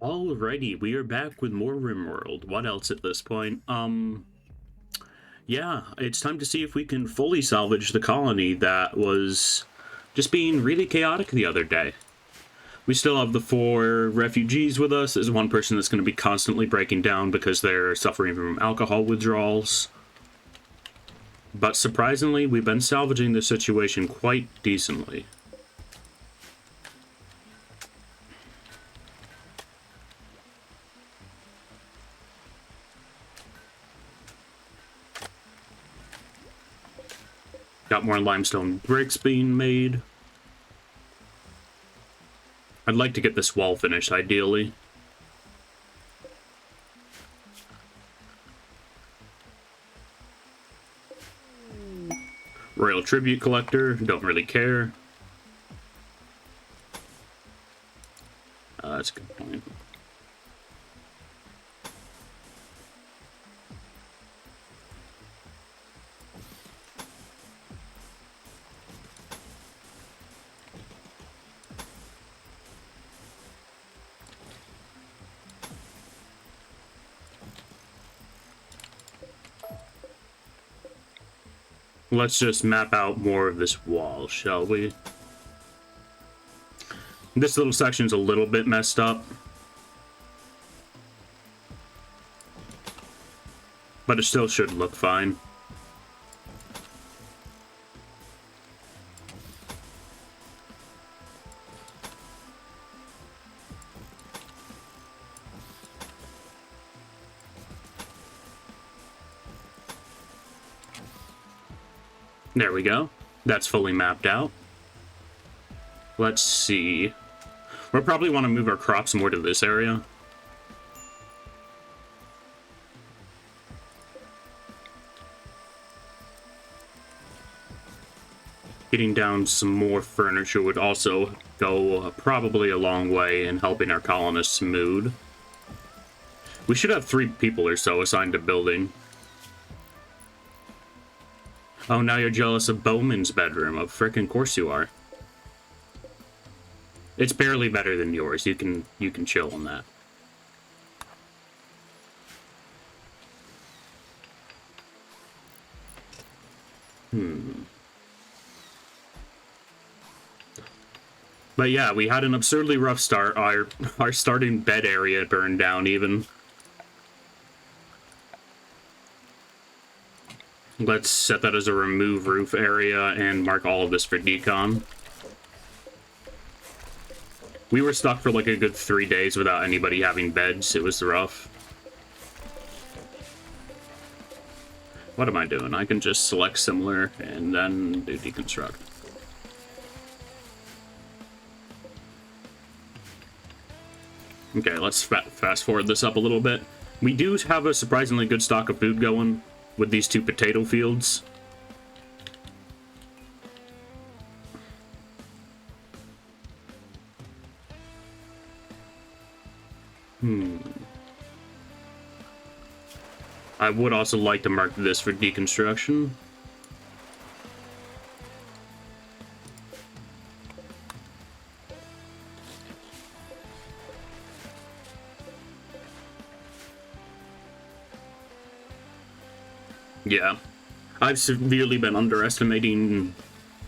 Alrighty, we are back with more RimWorld. What else at this point? Yeah, it's time to see if we can fully salvage the colony that was just being really chaotic the other day. We still have the 4 refugees with us. There's one person that's going to be constantly breaking down because they're suffering from alcohol withdrawals. But surprisingly, we've been salvaging the situation quite decently. Got more limestone bricks being made. I'd like to get this wall finished, ideally. Royal Tribute Collector, don't really care. That's a good point. Let's just map out more of this wall, shall we? This little section's a little bit messed up. But it still should look fine. There we go. That's fully mapped out. Let's see. We'll probably want to move our crops more to this area. Getting down some more furniture would also go probably a long way in helping our colonists' mood. We should have 3 people or so assigned to building. Oh, now you're jealous of Bowman's bedroom. Of frickin' course you are. It's barely better than yours. You can chill on that. But yeah, we had an absurdly rough start. Our starting bed area burned down even. Let's set that as a remove roof area and mark all of this for decon. We were stuck for like a good 3 days without anybody having beds. It was rough. What am I doing? I can just select similar and then do deconstruct. Okay, let's fast forward this up a little bit. We do have a surprisingly good stock of food going with these 2 potato fields. I would also like to mark this for deconstruction. Yeah. I've severely been underestimating,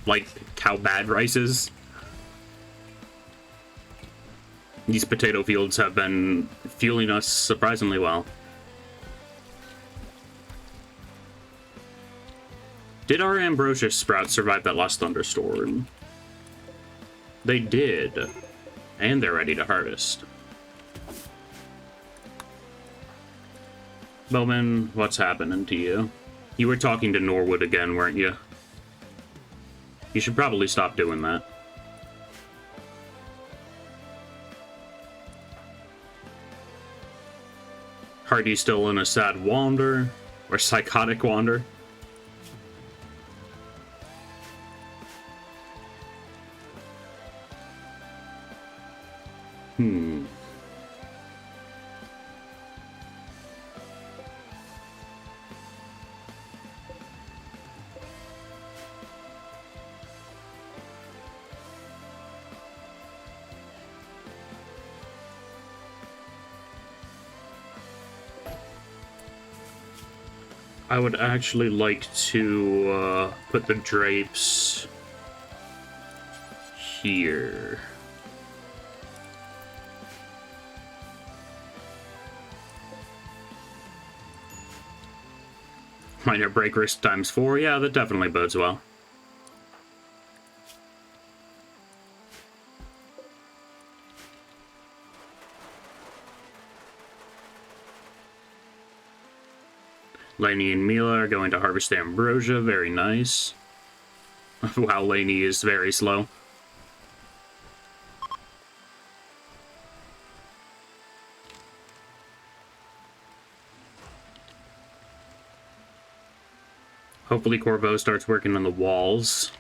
like, how bad rice is. These potato fields have been fueling us surprisingly well. Did our ambrosia sprouts survive that last thunderstorm? They did. And they're ready to harvest. Bowman, what's happening to you? You were talking to Norwood again, weren't you? You should probably stop doing that. Hardy still in a sad wander? Or psychotic wander? I would actually like to put the drapes here. Minor break risk ×4. Yeah, that definitely bodes well. Lainey and Mila are going to harvest ambrosia. Very nice. Wow, Lainey is very slow. Hopefully Corvo starts working on the walls.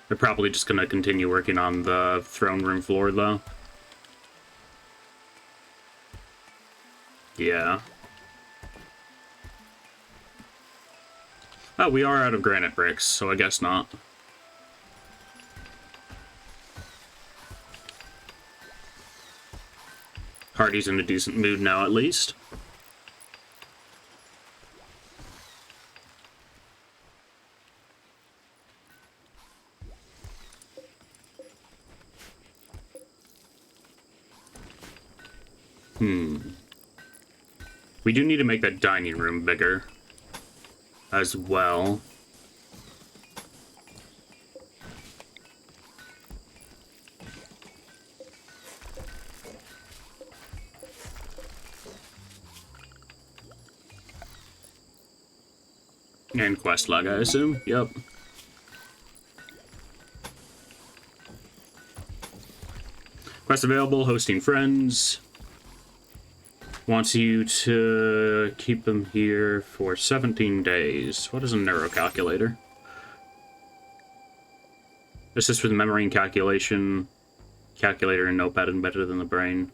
They're probably just going to continue working on the throne room floor, though. Yeah. Oh, we are out of granite bricks, so I guess not. Hardy's in a decent mood now, at least. We do need to make that dining room bigger as well. And quest log, I assume. Yep. Quest available, hosting friends. Wants you to keep them here for 17 days. What is a neuro calculator? Assist with memory and calculation. Calculator and notepad embedded in the brain.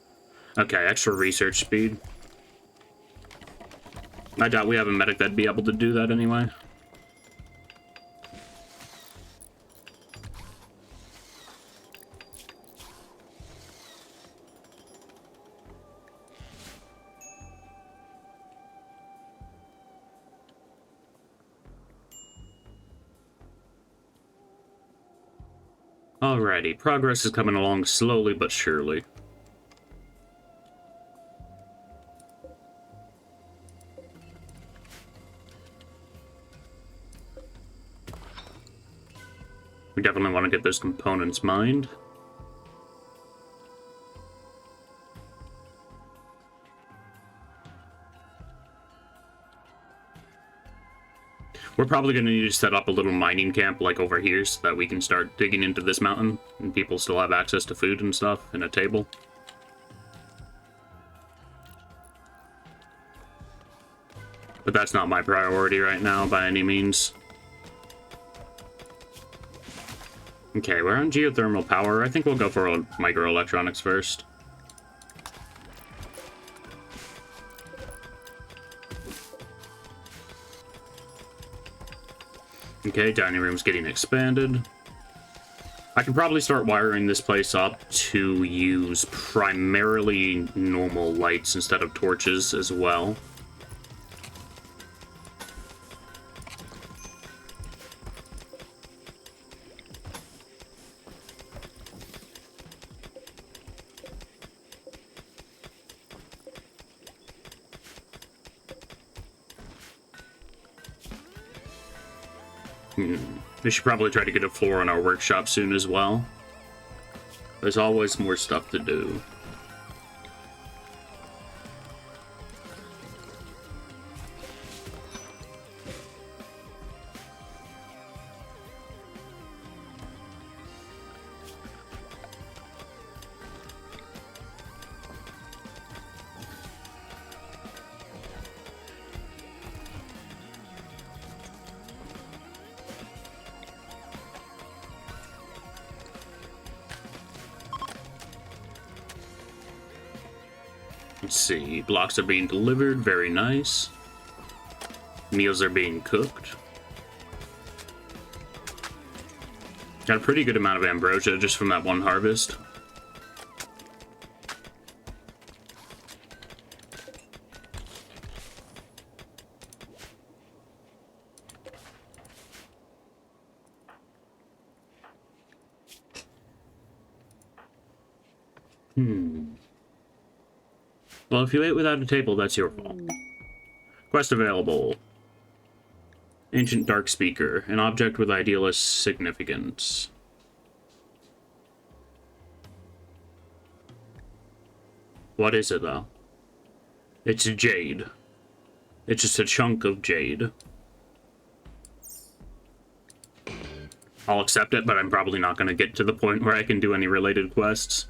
Okay, extra research speed. I doubt we have a medic that'd be able to do that anyway. Alrighty, progress is coming along slowly but surely. We definitely want to get those components mined. We're probably going to need to set up a little mining camp like over here so that we can start digging into this mountain and people still have access to food and stuff and a table. But that's not my priority right now by any means. Okay, we're on geothermal power. I think we'll go for microelectronics first. Okay, dining room's getting expanded. I can probably start wiring this place up to use primarily normal lights instead of torches as well. We should probably try to get a floor in our workshop soon as well. There's always more stuff to do. Let's see, blocks are being delivered, very nice. Meals are being cooked. Got a pretty good amount of ambrosia just from that one harvest. Well, if you ate without a table, that's your fault. Quest available. Ancient Dark Speaker, an object with idealist significance. What is it, though? It's jade. It's just a chunk of jade. I'll accept it, but I'm probably not going to get to the point where I can do any related quests.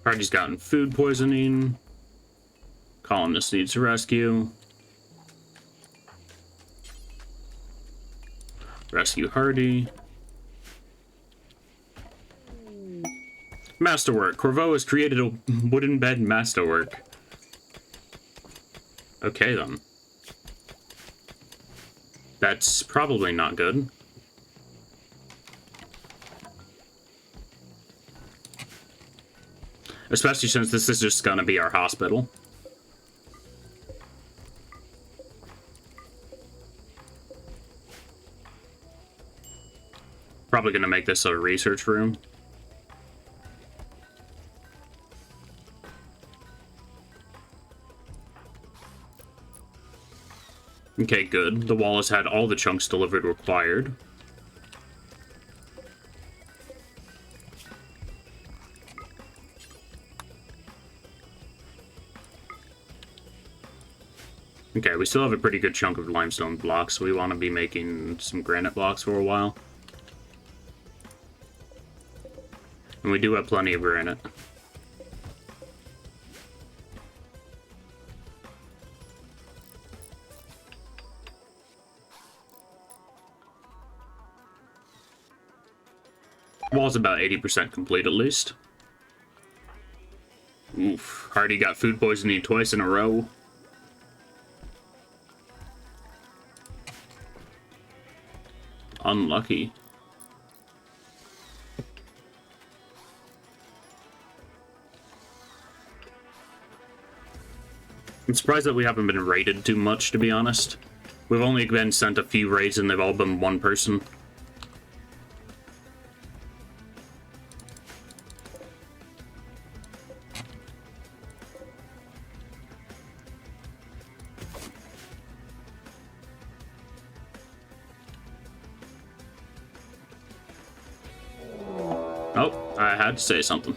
Party's gotten food poisoning. Colonist needs rescue. Rescue Hardy. Masterwork. Corvo has created a wooden bed masterwork. Okay, then. That's probably not good. Especially since this is just gonna be our hospital. Probably gonna make this a research room. Okay, good. The wall has had all the chunks delivered required. Okay, we still have a pretty good chunk of limestone blocks, so we want to be making some granite blocks for a while. And we do have plenty of granite. Wall's about 80% complete, at least. Oof. Hardy got food poisoning twice in a row. Unlucky. I'm surprised that we haven't been raided too much, to be honest. We've only been sent a few raids and they've all been one person. Oh, I had to say something.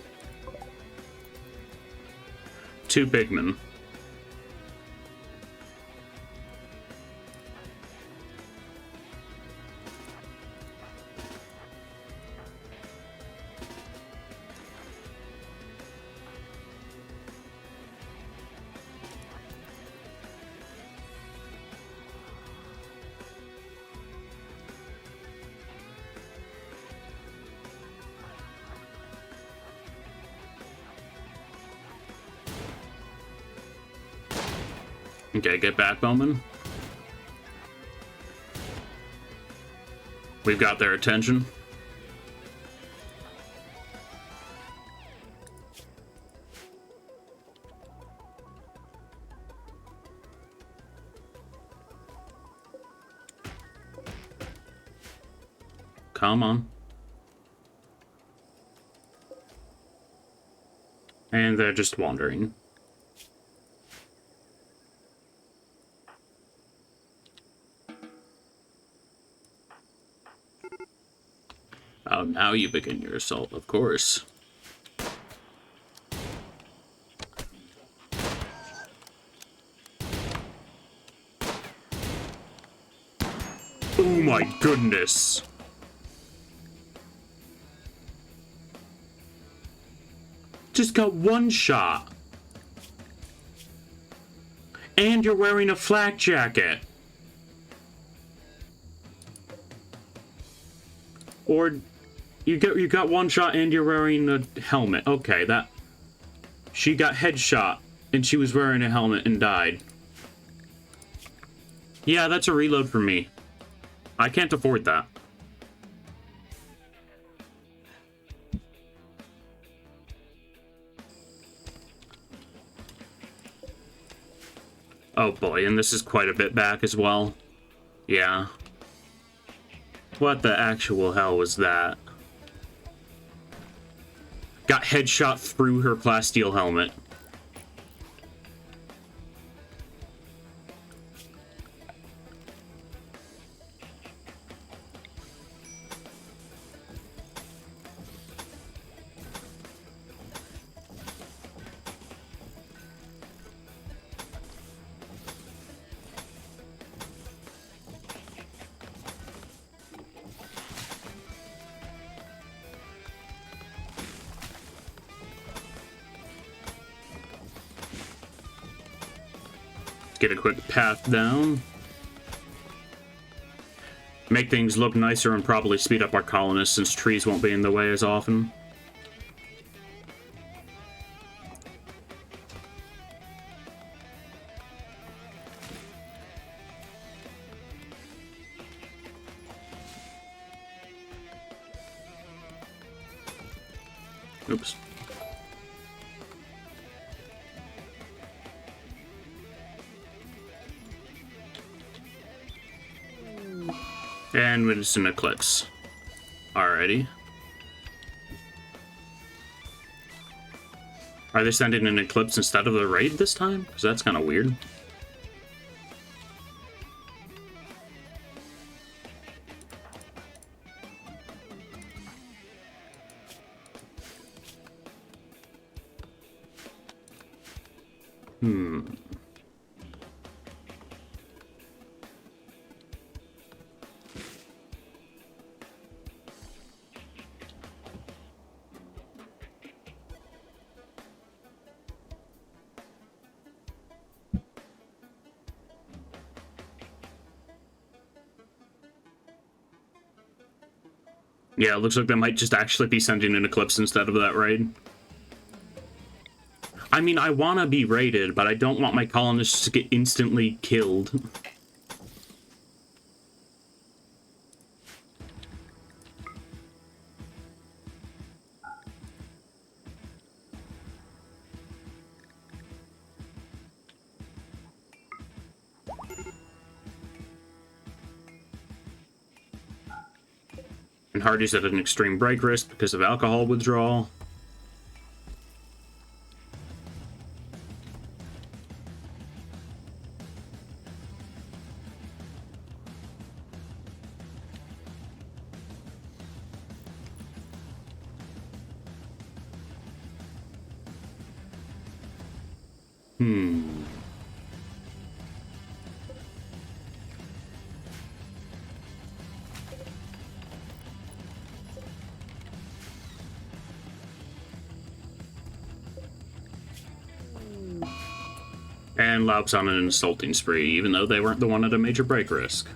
2 pigmen. Okay, get back, Bowman. We've got their attention. Come on. And they're just wandering. Oh, now you begin your assault, of course. Oh my goodness! Just got one shot. And you're wearing a flak jacket. Or you got one shot and you're wearing a helmet. Okay, that she got headshot and she was wearing a helmet and died. Yeah, that's a reload for me. I can't afford that. Oh boy, and this is quite a bit back as well. Yeah. What the actual hell was that? Got headshot through her plasteel helmet. Get a quick path down. Make things look nicer and probably speed up our colonists since trees won't be in the way as often. Oops. And with some Eclipse. Alrighty. Are they sending an Eclipse instead of the raid this time? Because that's kind of weird. Yeah, it looks like they might just actually be sending an Eclipse instead of that raid. I mean, I want to be raided, but I don't want my colonists to get instantly killed. And Hardy's at an extreme break risk because of alcohol withdrawal. And Laub's on an insulting spree, even though they weren't the one at a major break risk.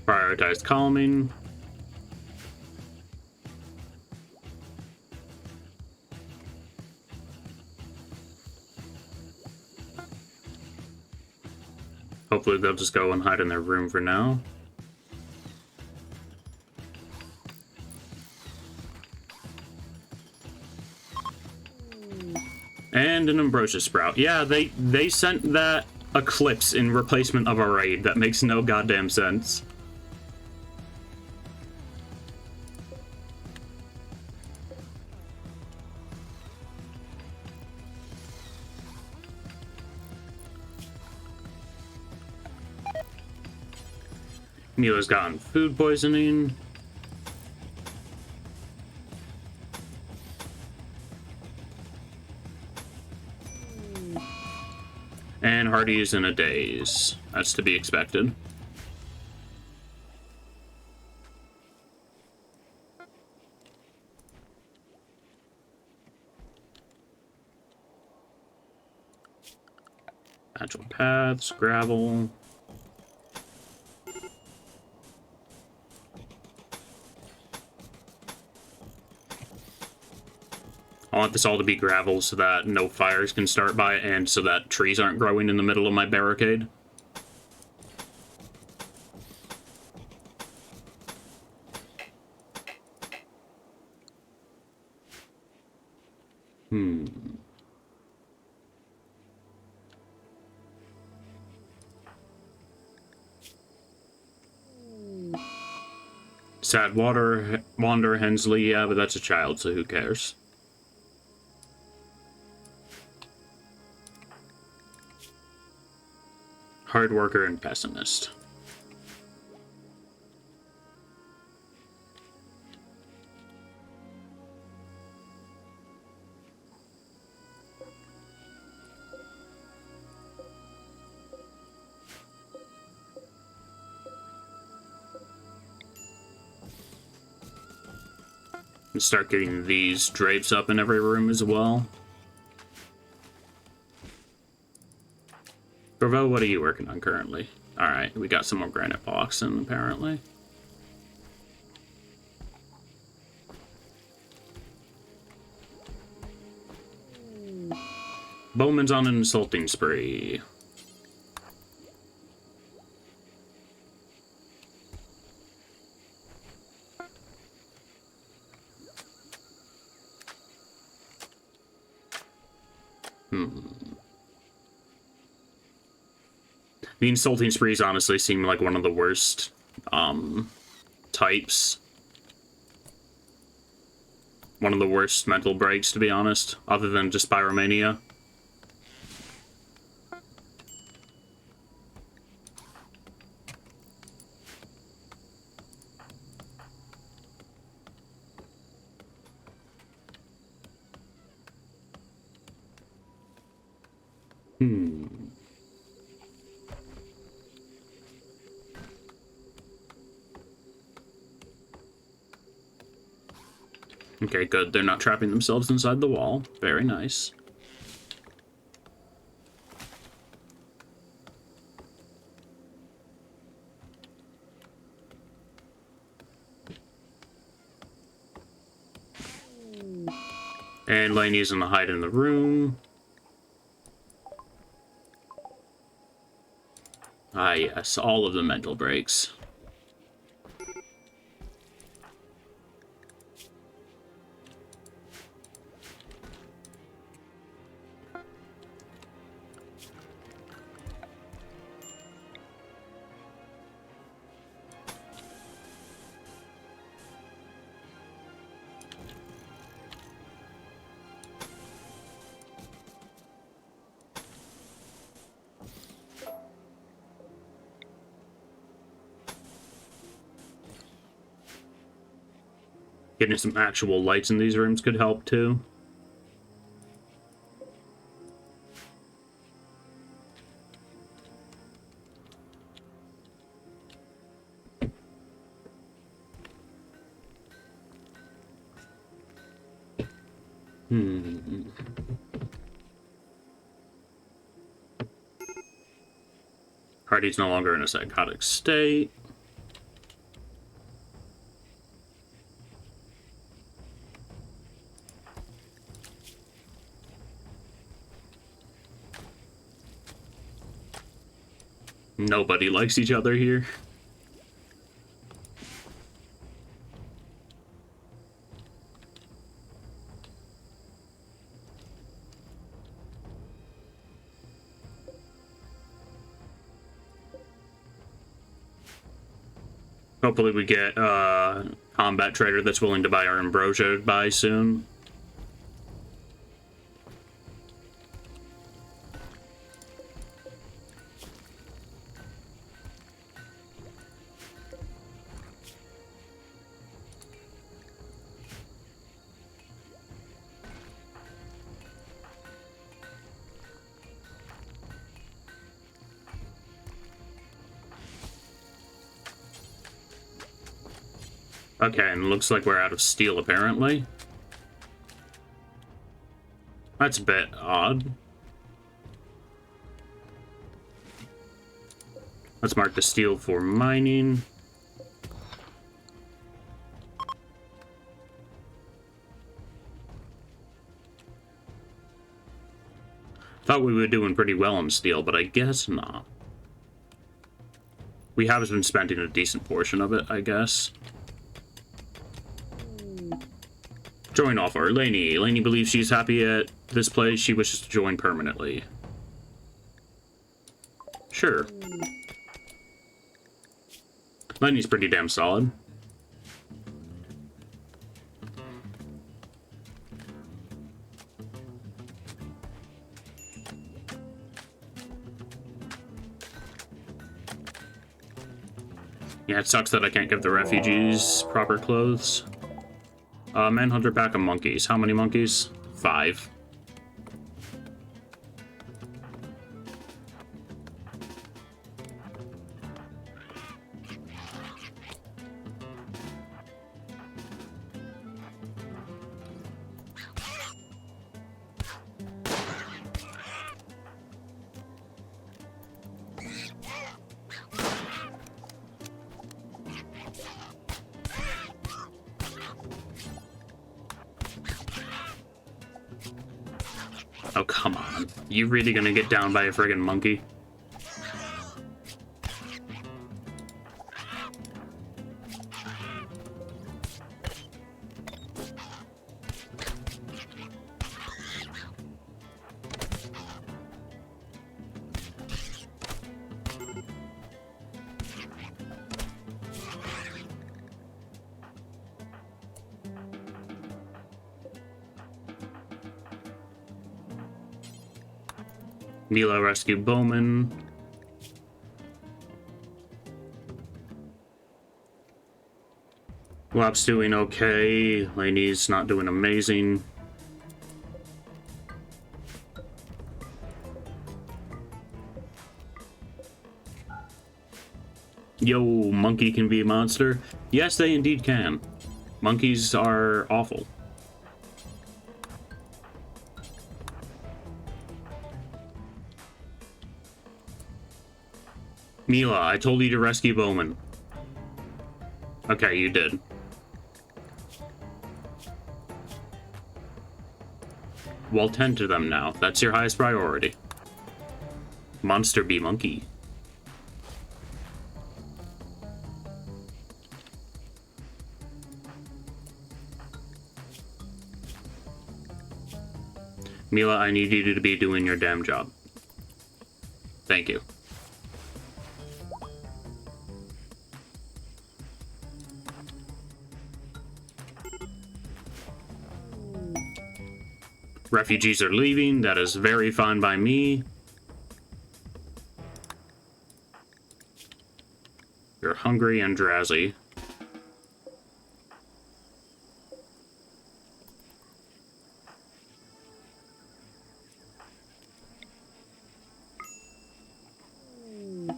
Prioritized calming. Hopefully they'll just go and hide in their room for now. And an Ambrosia Sprout. Yeah, they sent that Eclipse in replacement of a raid. That makes no goddamn sense. Mila's gotten food poisoning. And Hardy is in a daze. That's to be expected. Agile paths, gravel. I want this all to be gravel so that no fires can start by it and so that trees aren't growing in the middle of my barricade. Sad Wander Hensley, yeah, but that's a child, so who cares? Hard worker and pessimist. And start getting these drapes up in every room as well. Gravel, what are you working on currently? Alright, we got some more granite blocks in, apparently. Bowman's on an insulting spree. The insulting sprees honestly seem like one of the worst types. One of the worst mental breaks, to be honest, other than just Pyromania. Okay, good. They're not trapping themselves inside the wall. Very nice. And Laney's gonna hide in the room. Ah, yes, all of the mental breaks. Getting some actual lights in these rooms could help, too. Hardy's no longer in a psychotic state. Nobody likes each other here. Hopefully we get a combat trader that's willing to buy our ambrosia by soon. Okay, and looks like we're out of steel, apparently. That's a bit odd. Let's mark the steel for mining. Thought we were doing pretty well on steel, but I guess not. We have been spending a decent portion of it, I guess. Join offer. Lainey. Lainey believes she's happy at this place. She wishes to join permanently. Sure. Lainey's pretty damn solid. Yeah, it sucks that I can't give the refugees proper clothes. Manhunter pack of monkeys. How many monkeys? 5. Oh, come on. You really gonna get down by a friggin' monkey? Mila rescue Bowman. Lop's doing okay. Lainey's not doing amazing. Yo, monkey can be a monster? Yes, they indeed can. Monkeys are awful. Mila, I told you to rescue Bowman. Okay, you did. Well, tend to them now. That's your highest priority. Monster be monkey. Mila, I need you to be doing your damn job. Thank you. Refugees are leaving. That is very fine by me. You're hungry and drowsy. I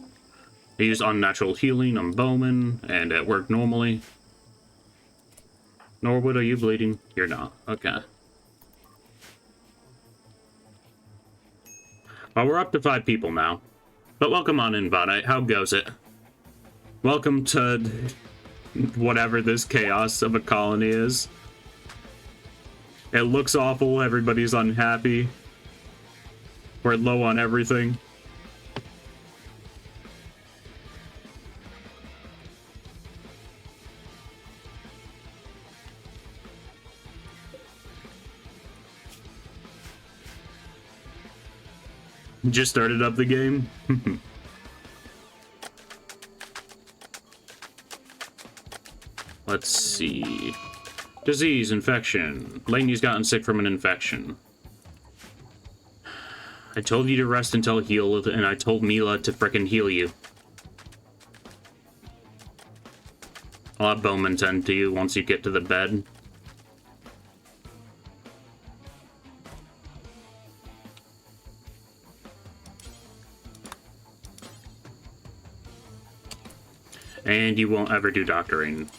use unnatural healing on Bowman, and it worked normally. Norwood, are you bleeding? You're not. Okay. Well, we're up to 5 people now. But welcome on in, Vade. How goes it? Welcome to whatever this chaos of a colony is. It looks awful. Everybody's unhappy. We're low on everything. Just started up the game. Let's see. Disease, infection. Lainey's gotten sick from an infection. I told you to rest until healed, and I told Mila to frickin' heal you. I'll have Bowman tend to you once you get to the bed. And you won't ever do doctoring.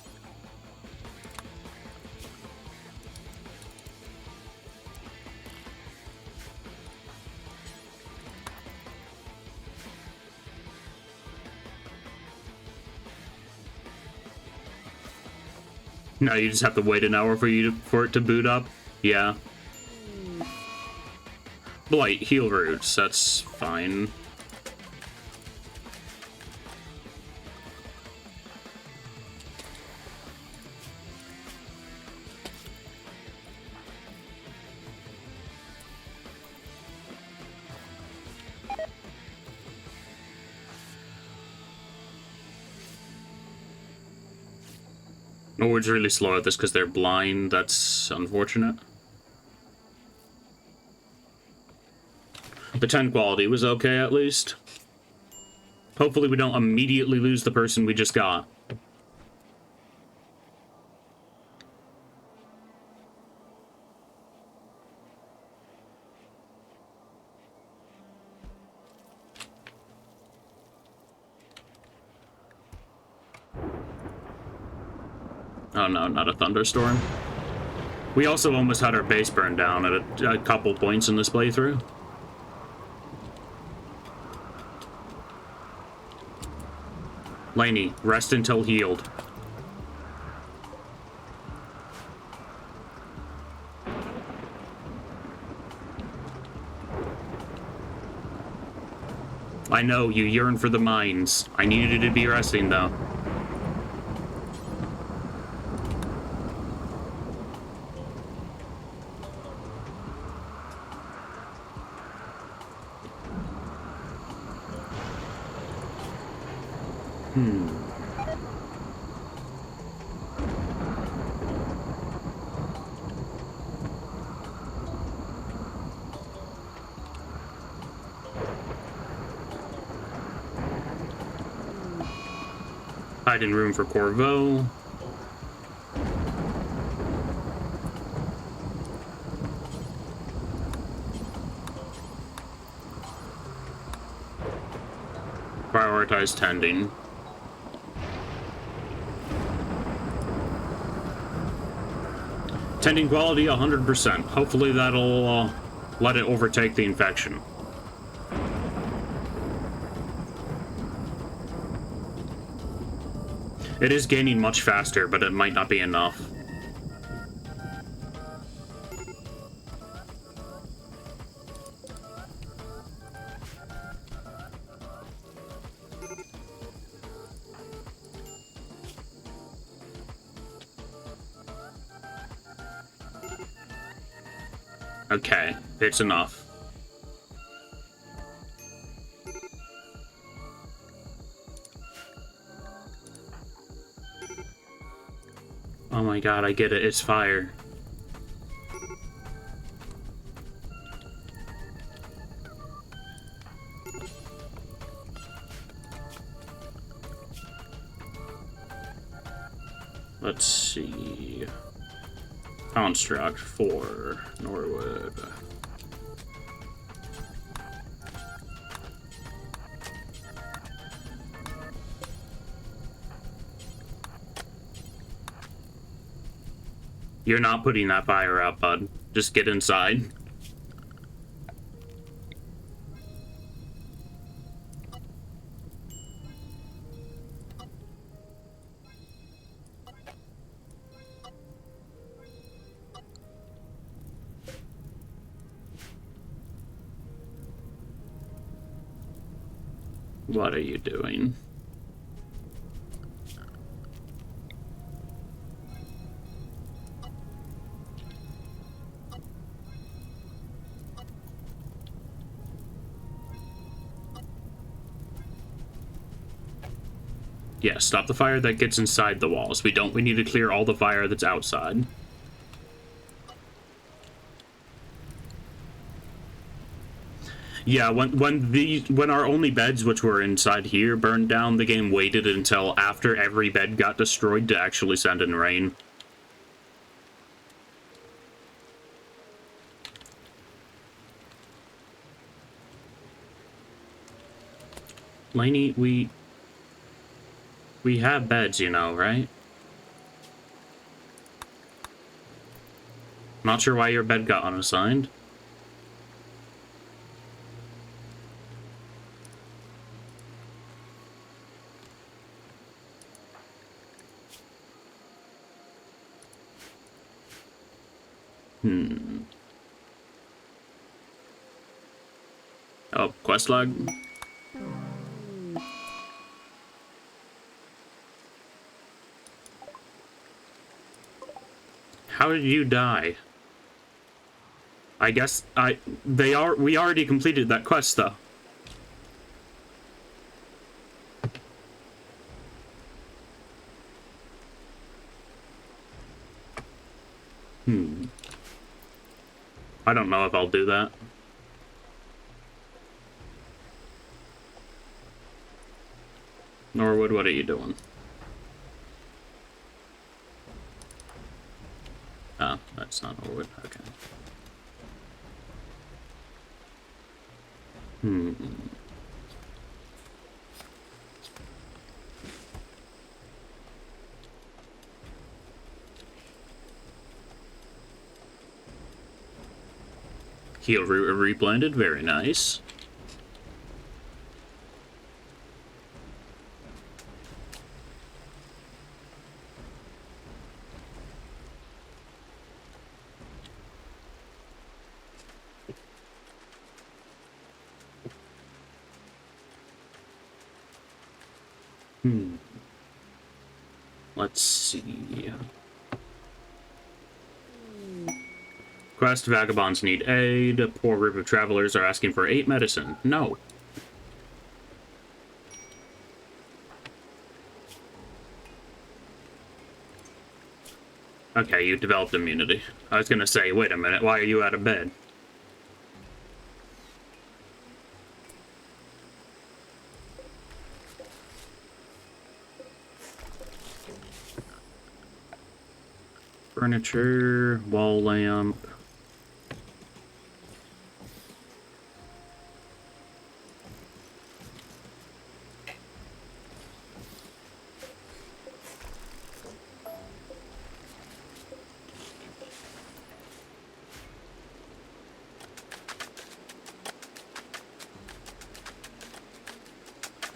Now you just have to wait an hour for it to boot up? Yeah. Blight, heal roots, that's fine. Norwood's really slow at this because they're blind. That's unfortunate. The 10 quality was okay, at least. Hopefully we don't immediately lose the person we just got. Oh no, not a thunderstorm. We also almost had our base burned down at a couple points in this playthrough. Lainey, rest until healed. I know, you yearn for the mines. I needed you to be resting, though. Hide in room for Corvo. Prioritize tending. Tending quality 100%. Hopefully that'll let it overtake the infection. It is gaining much faster, but it might not be enough. Okay, it's enough. Oh my god, I get it. It's fire. Let's see. Construct for Norwood. You're not putting that fire out, bud. Just get inside. What are you doing? Yeah, stop the fire that gets inside the walls. We need to clear all the fire that's outside. Yeah, when our only beds, which were inside here, burned down, the game waited until after every bed got destroyed to actually send in rain. Lainey, we have beds, you know, right? Not sure why your bed got unassigned. Oh, quest lag. How did you die? I guess we already completed that quest though. I don't know if I'll do that. Norwood, what are you doing? Oh, that's not Norwood. Okay. Heal root replanted, very nice. Let's see. Quest vagabonds need aid. A poor group of travelers are asking for 8 medicine. No. Okay, you developed immunity. I was gonna say, wait a minute, why are you out of bed? Furniture, wall lamp.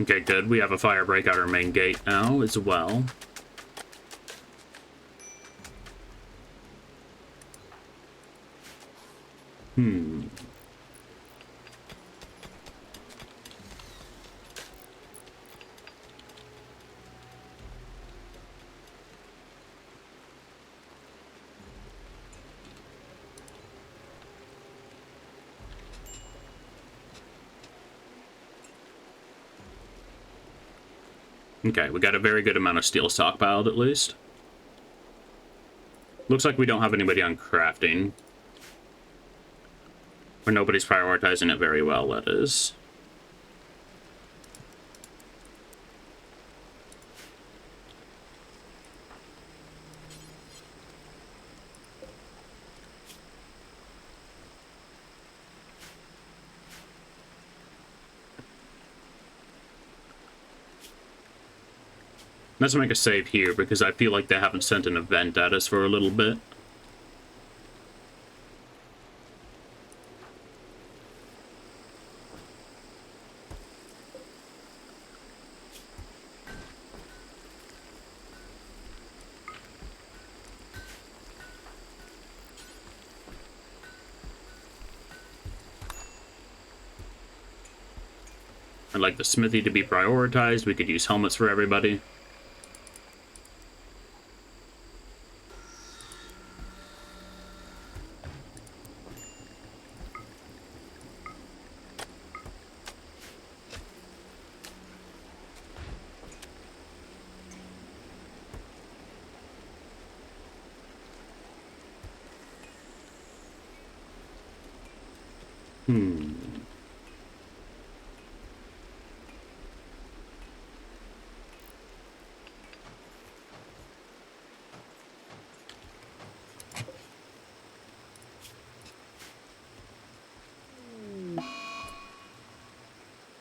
Okay, good. We have a fire break out our main gate now as well. Okay, we got a very good amount of steel stockpiled at least. Looks like we don't have anybody on crafting. Or nobody's prioritizing it very well, that is. Let's make a save here, because I feel like they haven't sent an event at us for a little bit. I'd like the smithy to be prioritized. We could use helmets for everybody.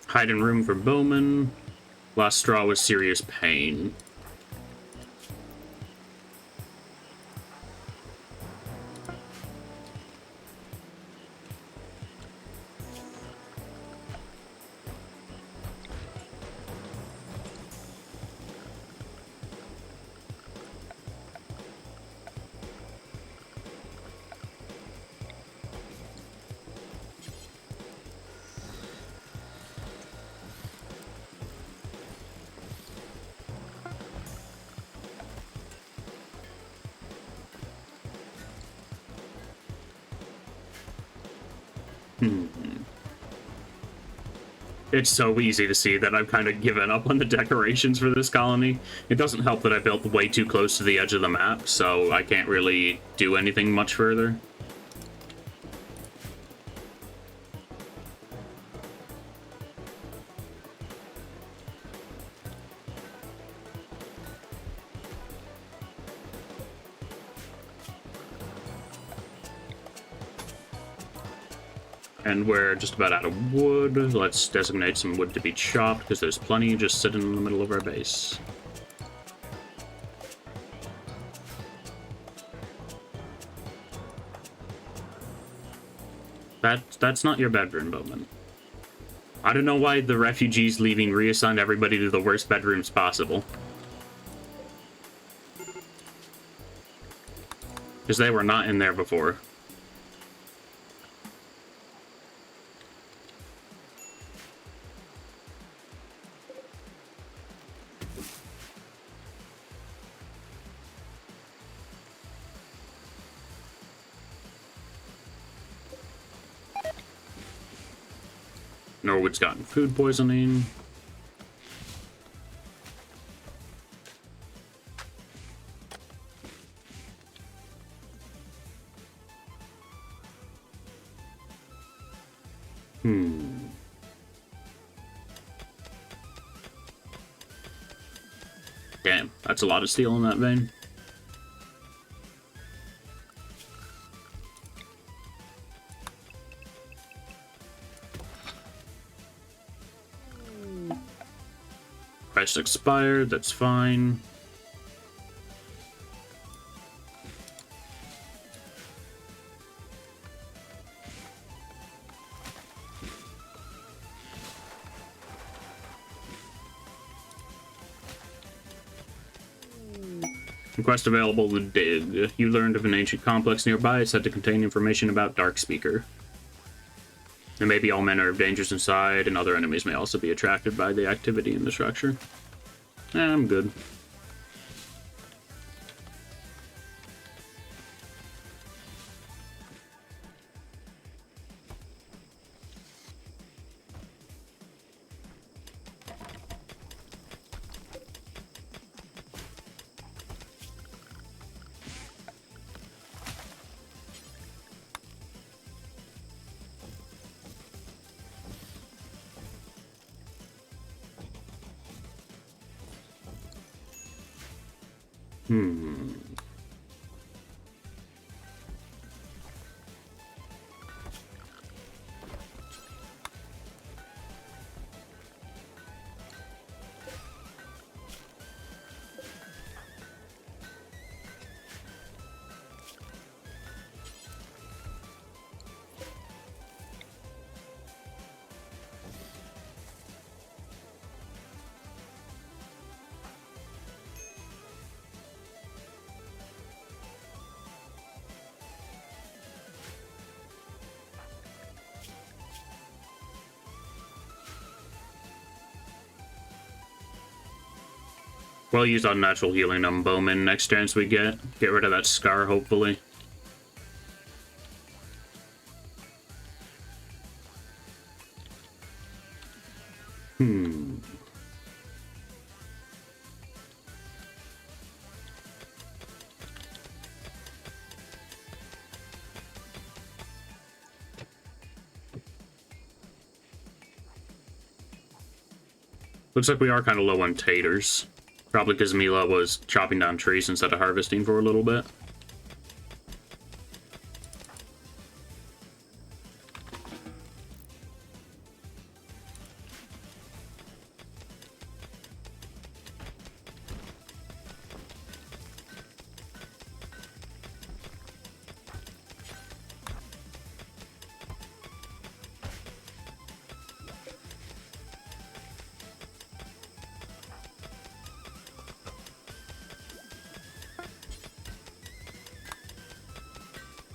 Hiding room for Bowman. Last straw was serious pain. It's so easy to see that I've kind of given up on the decorations for this colony. It doesn't help that I built way too close to the edge of the map, so I can't really do anything much further. And we're just about out of wood. Let's designate some wood to be chopped, because there's plenty just sitting in the middle of our base. That's not your bedroom, Bowman. I don't know why the refugees leaving reassigned everybody to the worst bedrooms possible. Because they were not in there before. Norwood's gotten food poisoning. Damn, that's a lot of steel in that vein. Price expired, that's fine. Quest available to dig. You learned of an ancient complex nearby said to contain information about Darkspeaker. There may be all manner of dangers inside, and other enemies may also be attracted by the activity in the structure. I'm good. We'll use unnatural healing on Bowman next chance we get. Get rid of that scar, hopefully. Looks like we are kind of low on taters. Probably because Mila was chopping down trees instead of harvesting for a little bit.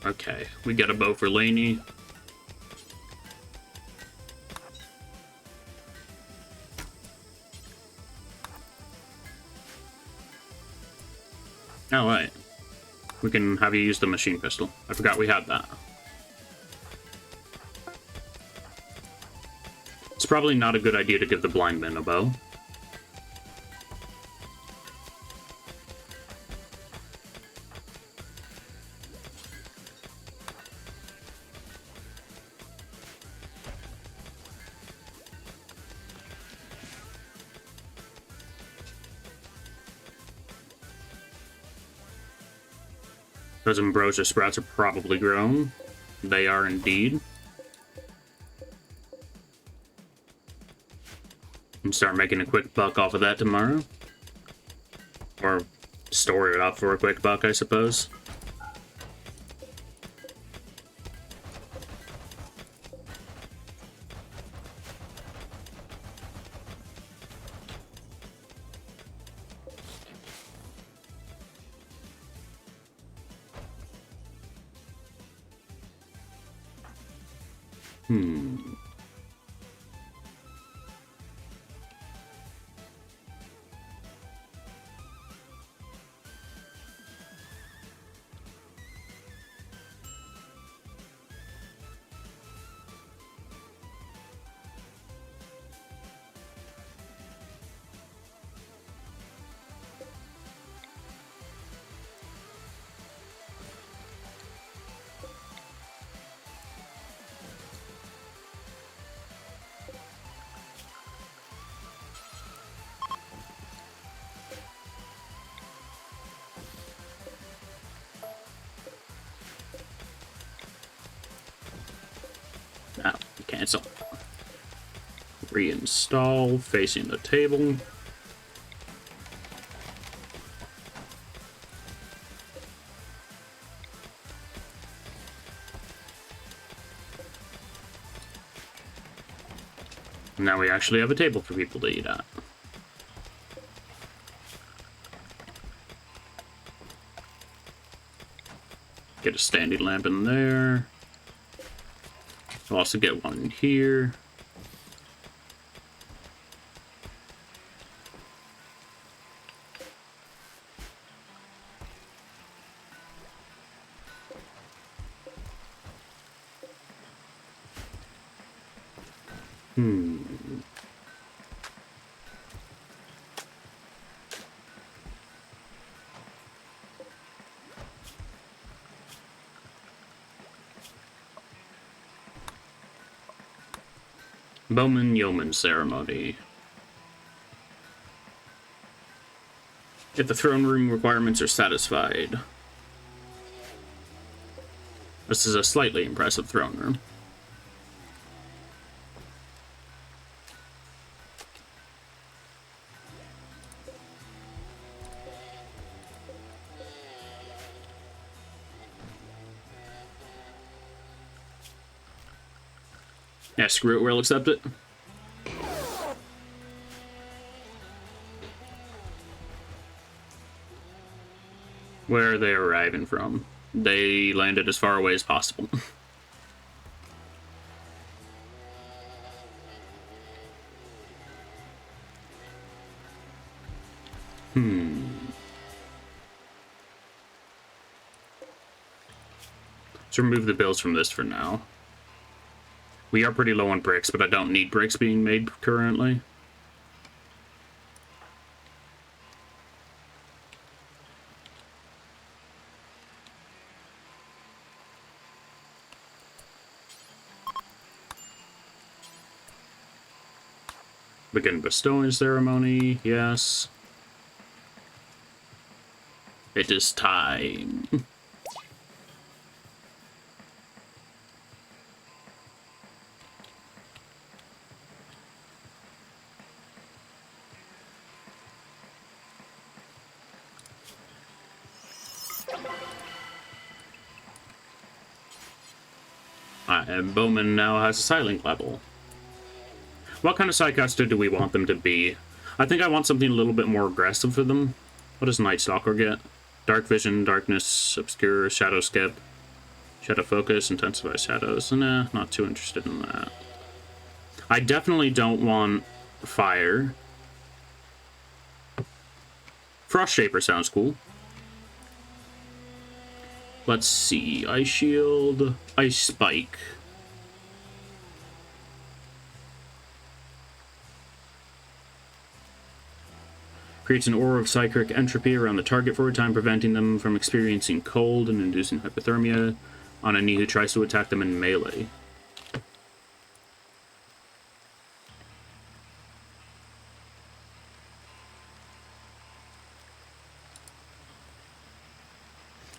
Okay, we got a bow for Lainey. Oh, right. We can have you use the machine pistol. I forgot we had that. It's probably not a good idea to give the blind man a bow. Those ambrosia sprouts are probably grown. They are indeed. And start making a quick buck off of that tomorrow. Or store it up for a quick buck, I suppose. Now, cancel. Reinstall, facing the table. Now we actually have a table for people to eat at. Get a standing lamp in there. We'll also get one in here. Bowman Yeoman ceremony. If the throne room requirements are satisfied. This is a slightly impressive throne room. Yeah, screw it, we'll accept it. Where are they arriving from? They landed as far away as possible. Let's remove the bills from this for now. We are pretty low on bricks, but I don't need bricks being made currently. Begin bestowing ceremony, yes. It is time. And Bowman now has a silent level. What kind of Psycaster do we want them to be? I think I want something a little bit more aggressive for them. What does Night Stalker get? Dark Vision, Darkness, Obscure, Shadow Skip, Shadow Focus, Intensify Shadows. Nah, not too interested in that. I definitely don't want Fire. Frost Shaper sounds cool. Let's see. Ice Shield, Ice Spike. Creates an aura of psychic entropy around the target for a time, preventing them from experiencing cold and inducing hypothermia on any who tries to attack them in melee.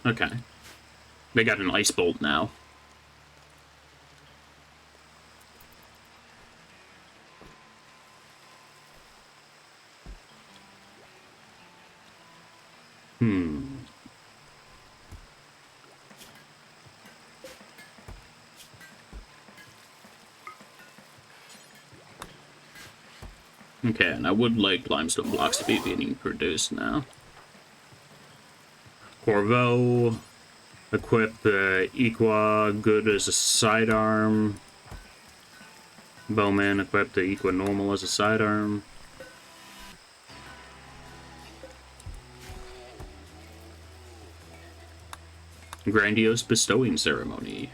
Okay. They got an ice bolt now. Okay, and I would like limestone blocks to be being produced now. Corvo, equip the Equa good as a sidearm. Bowman, equip the Equa normal as a sidearm. Grandiose bestowing ceremony.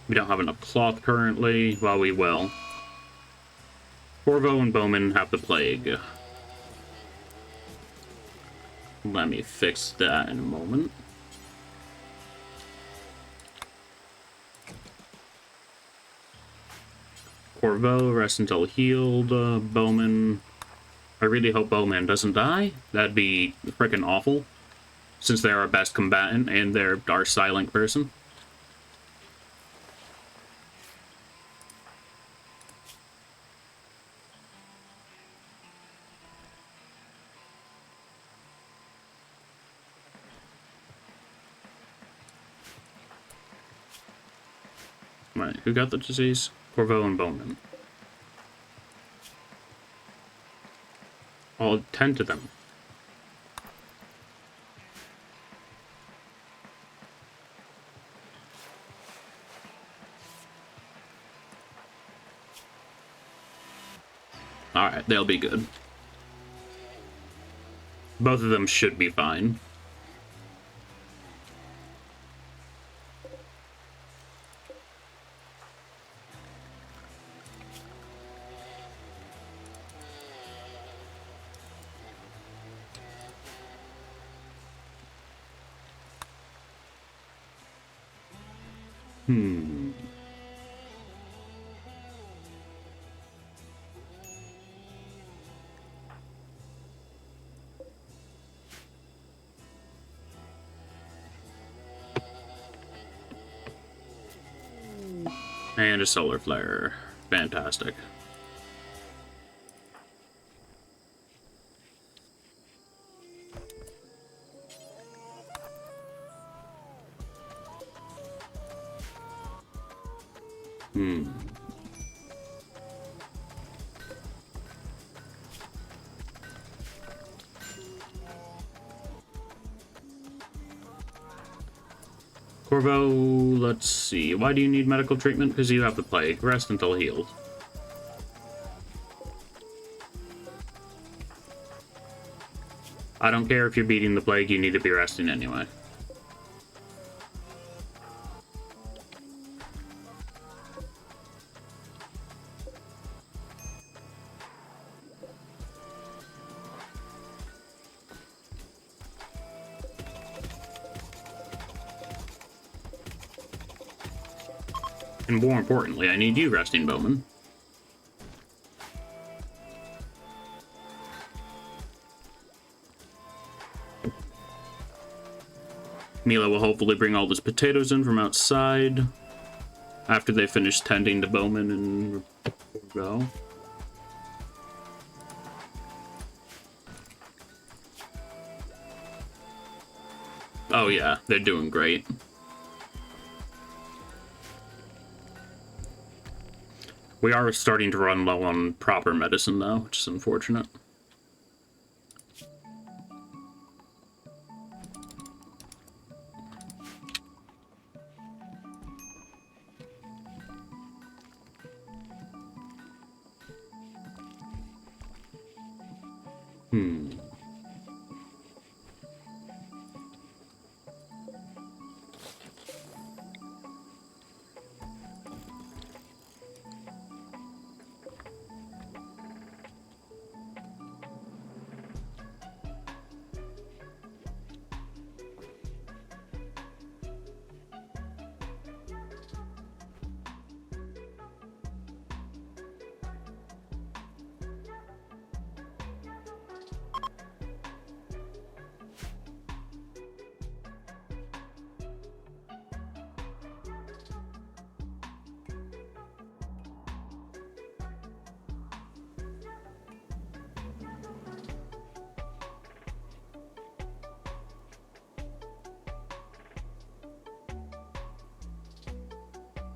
We don't have enough cloth currently. Well, we will. Corvo and Bowman have the plague. Let me fix that in a moment. Corvo, rest until healed. Bowman. I really hope Bowman doesn't die. That'd be freaking awful. Since they're our best combatant and they're our silent person. Right, who got the disease? Corvo and Bowman. I'll tend to them. Alright, they'll be good. Both of them should be fine. And a solar flare. Fantastic. Corvo, let's see. Why do you need medical treatment? Because you have the plague. Rest until healed. I don't care if you're beating the plague, you need to be resting anyway. And more importantly, I need you resting, Bowman. Mila will hopefully bring all those potatoes in from outside after they finish tending to Bowman and go. Oh yeah, they're doing great. We are starting to run low on proper medicine though, which is unfortunate.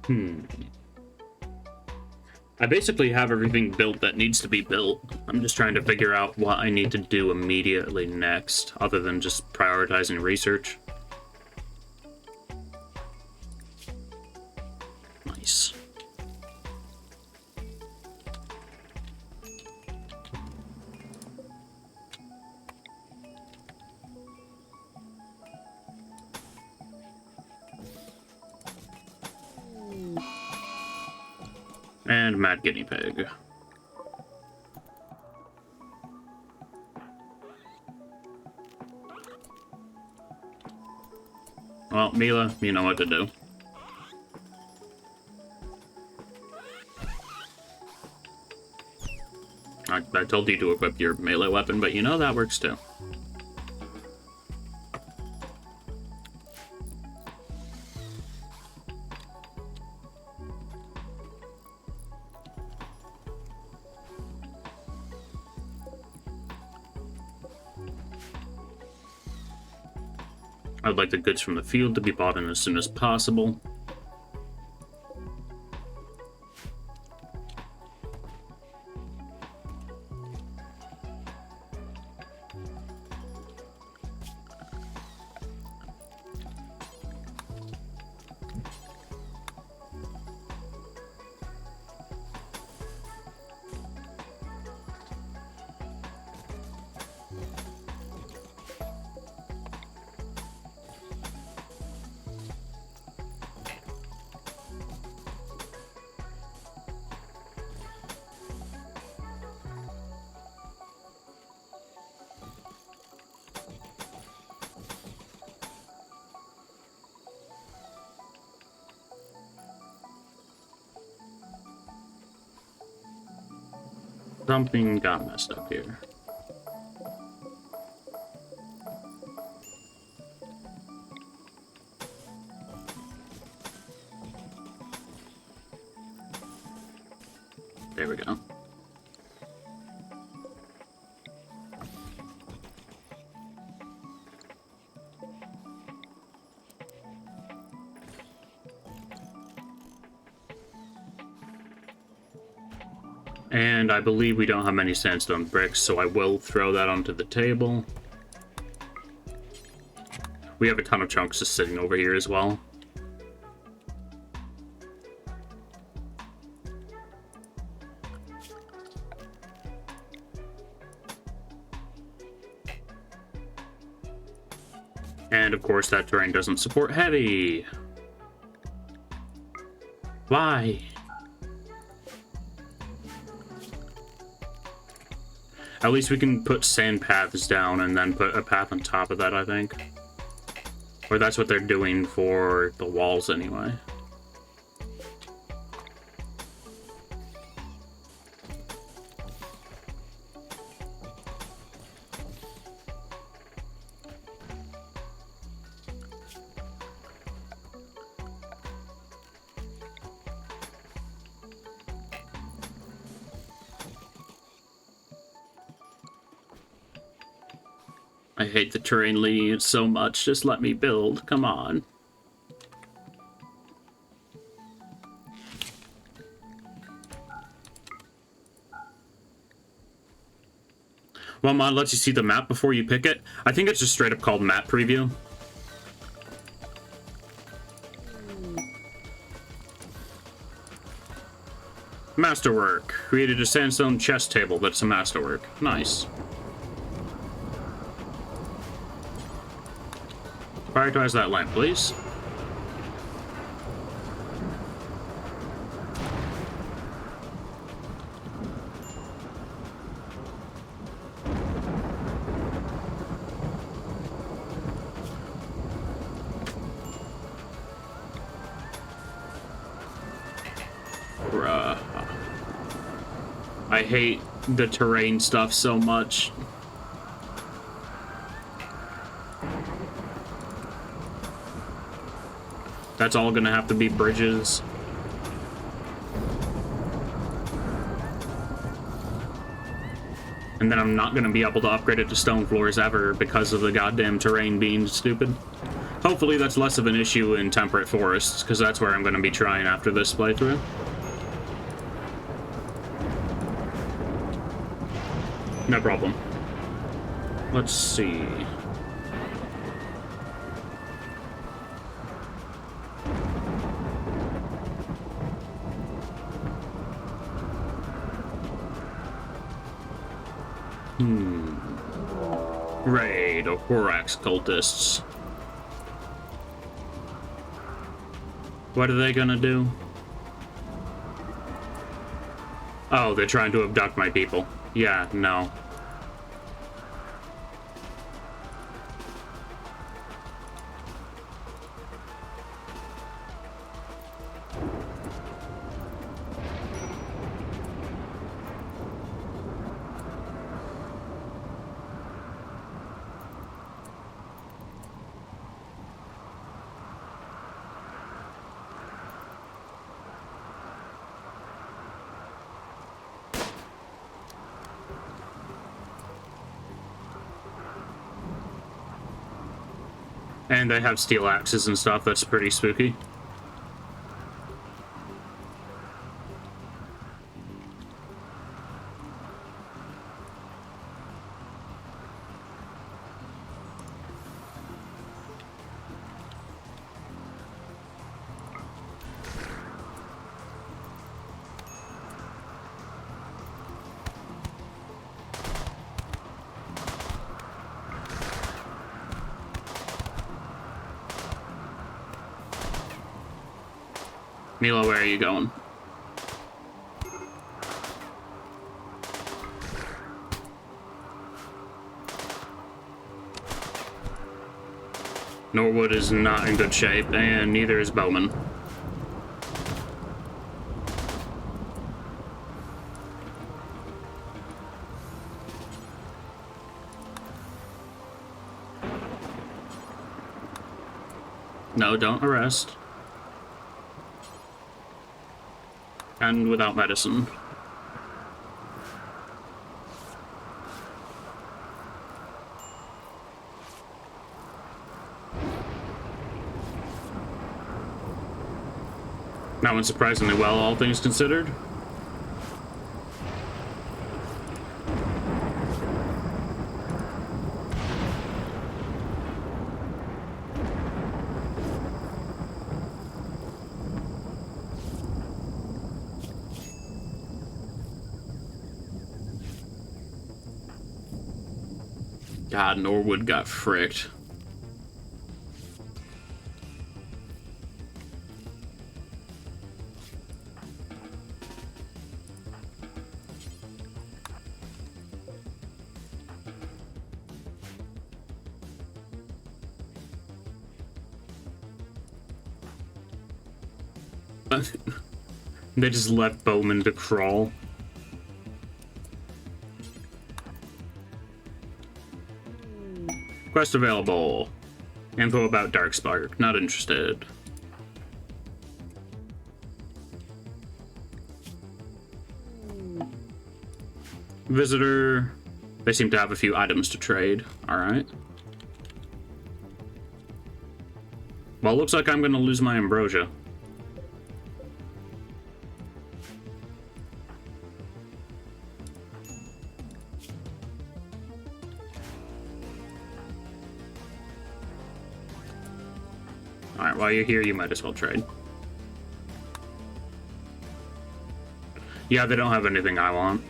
Hmm. I basically have everything built that needs to be built. I'm just trying to figure out what I need to do immediately next, other than just prioritizing research. Nice. And Mad Guinea Pig. Well, Mila, you know what to do. I told you to equip your melee weapon, but you know that works too. I would like the goods from the field to be bought in as soon as possible. Something got messed up here. There we go. And I believe we don't have many sandstone bricks, so I will throw that onto the table. We have a ton of chunks just sitting over here as well. And of course that terrain doesn't support heavy. Why? At least we can put sand paths down and then put a path on top of that, I think. Or that's what they're doing for the walls anyway. I hate the terrain leads so much. Just let me build. Come on. Well, mod lets you see the map before you pick it. I think it's just straight up called map preview. Masterwork. Created a sandstone chest table that's a masterwork. Nice. prioritize that lamp, please. Bruh. I hate the terrain stuff so much. That's all gonna have to be bridges. And then I'm not gonna be able to upgrade it to stone floors ever because of the goddamn terrain being stupid. Hopefully that's less of an issue in temperate forests, because that's where I'm gonna be trying after this playthrough. No problem. Let's see. Raid of Horax cultists. What are they gonna do? Oh, they're trying to abduct my people. Yeah, no. And they have steel axes and stuff. That's pretty spooky. Milo, where are you going? Norwood is not in good shape, and neither is Bowman. No, don't arrest. And without medicine. That went surprisingly well, all things considered. God, Norwood got fricked. They just left Bowman to crawl. Quest available. Info about Darkspark. Not interested. Visitor. They seem to have a few items to trade. Alright. Well, looks like I'm gonna lose my ambrosia. Alright, while you're here, you might as well trade. Yeah, they don't have anything I want.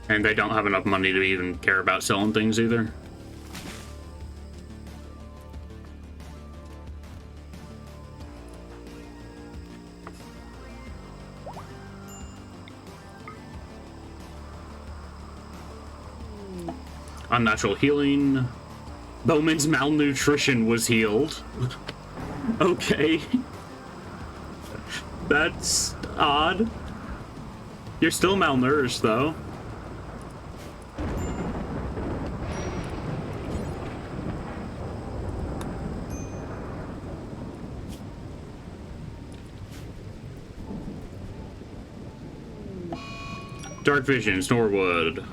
And they don't have enough money to even care about selling things either. Unnatural healing. Bowman's malnutrition was healed. Okay. That's odd. You're still malnourished, though. Dark Visions, Norwood.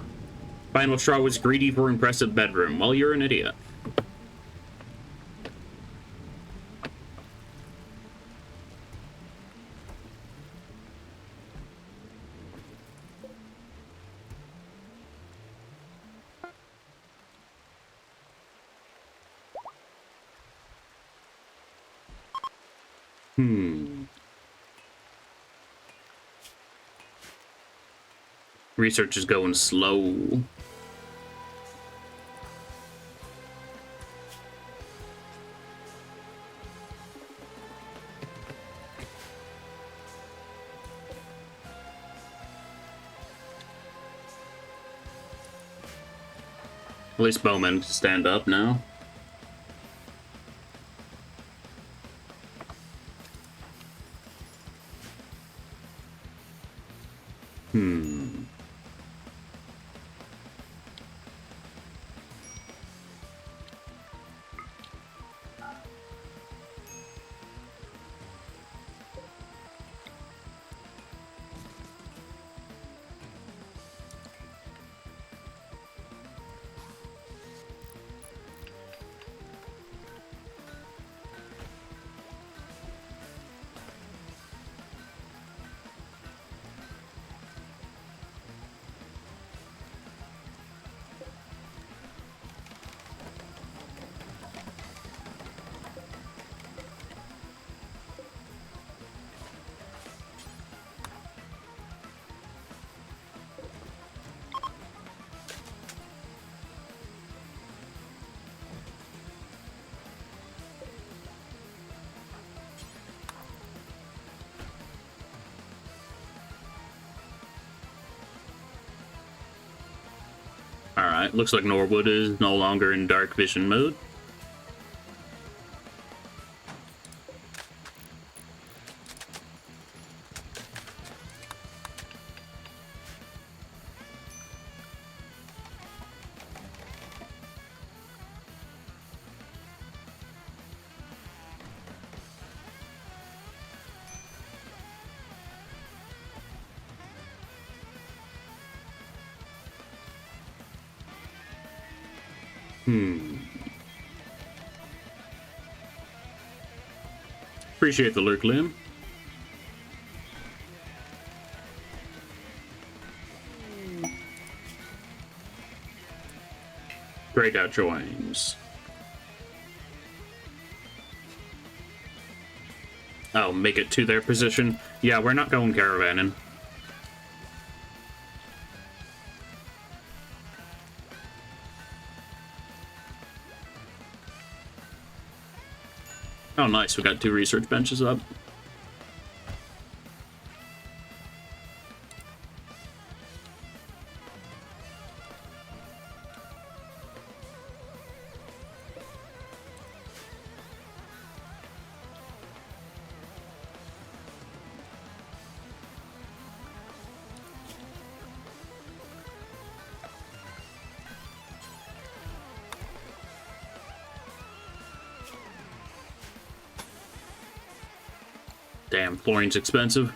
Final straw was greedy for impressive bedroom. Well, you're an idiot. Research is going slow. At least Bowman can stand up now. Alright, looks like Norwood is no longer in dark vision mode. Appreciate the lurk, Liam. Great out joins. Oh, make it to their position. Yeah, we're not going caravanning. Oh, nice. We got 2 research benches up. Damn, fluorine's expensive.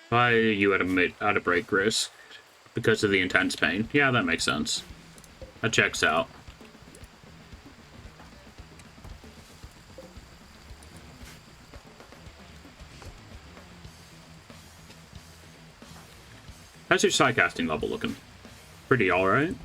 Why you at a break risk? Because of the intense pain. Yeah, that makes sense. That checks out. How's your psycasting level looking? Pretty alright.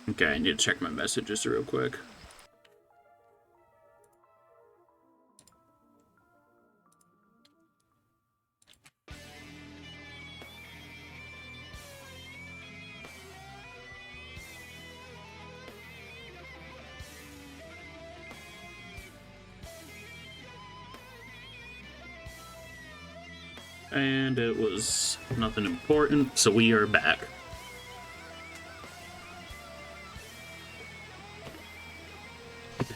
Okay, I need to check my messages real quick. And it was nothing important, so we are back.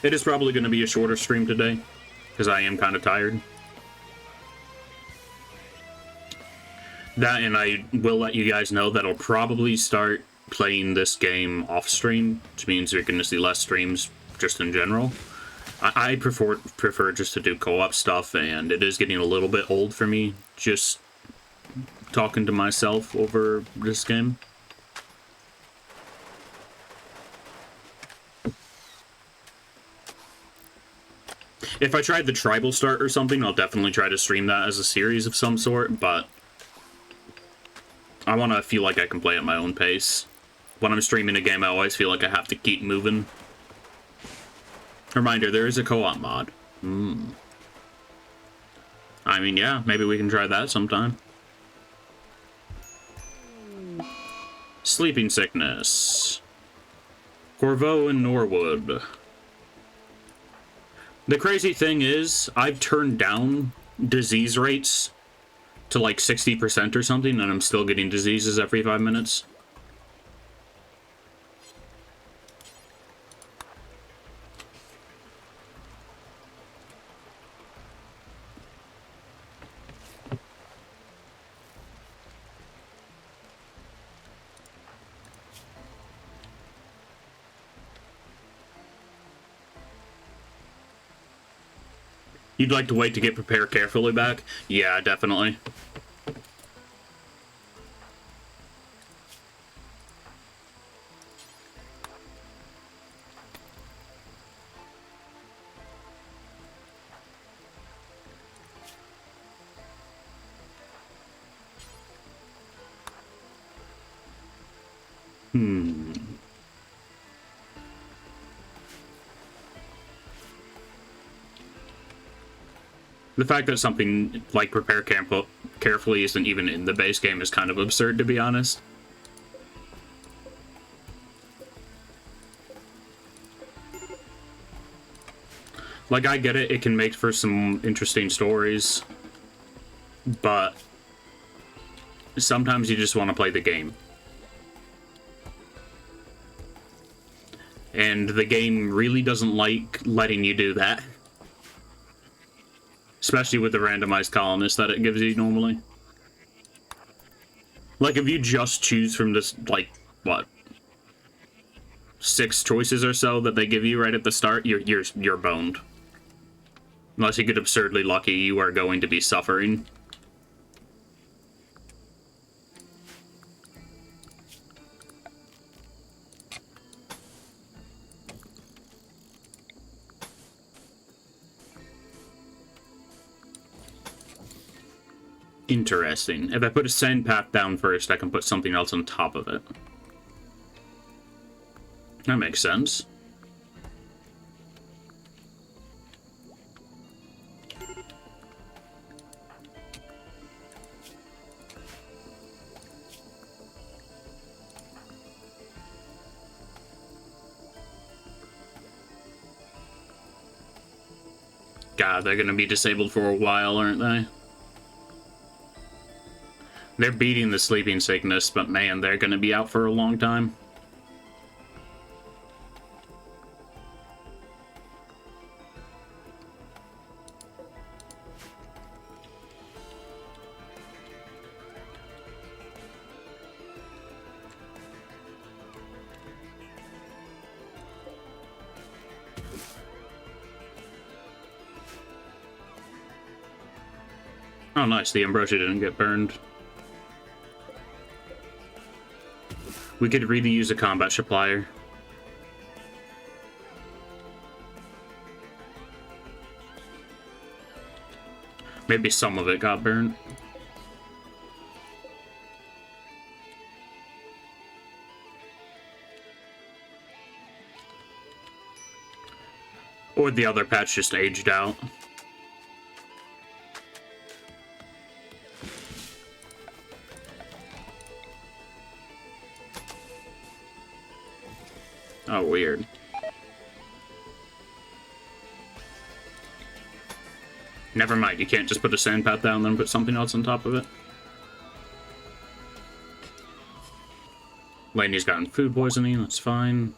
It is probably going to be a shorter stream today, because I am kind of tired. That, and I will let you guys know that I'll probably start playing this game off-stream, which means you're going to see less streams just in general. I prefer just to do co-op stuff, and it is getting a little bit old for me, just talking to myself over this game. If I tried the Tribal Start or something, I'll definitely try to stream that as a series of some sort, but I want to feel like I can play at my own pace. When I'm streaming a game, I always feel like I have to keep moving. Reminder, there is a co-op mod. I mean, yeah, maybe we can try that sometime. Sleeping sickness. Corvo and Norwood. The crazy thing is, I've turned down disease rates to like 60% or something, and I'm still getting diseases every 5 minutes. You'd like to wait to get Prepare Carefully back? Yeah, definitely. The fact that something like Prepare Carefully isn't even in the base game is kind of absurd, to be honest. Like, I get it, it can make for some interesting stories, but sometimes you just want to play the game. And the game really doesn't like letting you do that. Especially with the randomized colonists that it gives you normally. Like, if you just choose from this, like, what? 6 choices or so that they give you right at the start, you're boned. Unless you get absurdly lucky, you are going to be suffering. Interesting. If I put a sand path down first, I can put something else on top of it. That makes sense. God, they're gonna be disabled for a while, aren't they? They're beating the sleeping sickness, but man, they're gonna be out for a long time. Oh, nice. The ambrosia didn't get burned. We could really use a combat supplier. Maybe some of it got burned. Or the other patch just aged out. Oh, weird. Never mind, you can't just put a sand path down and then put something else on top of it. Lainey's gotten food poisoning, that's fine.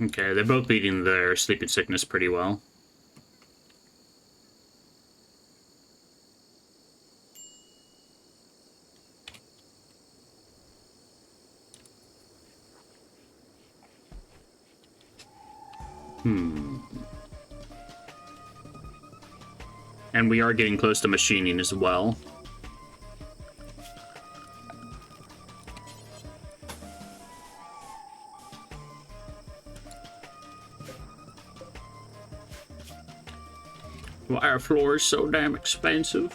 Okay, they're both beating their sleeping sickness pretty well. And we are getting close to machining as well. Why are floors so damn expensive?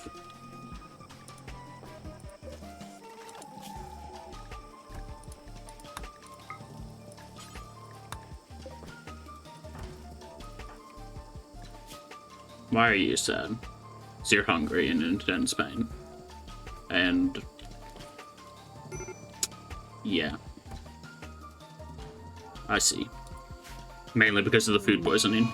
Why are you sad? 'Cause you're hungry and in intense pain. And... yeah. I see. Mainly because of the food poisoning.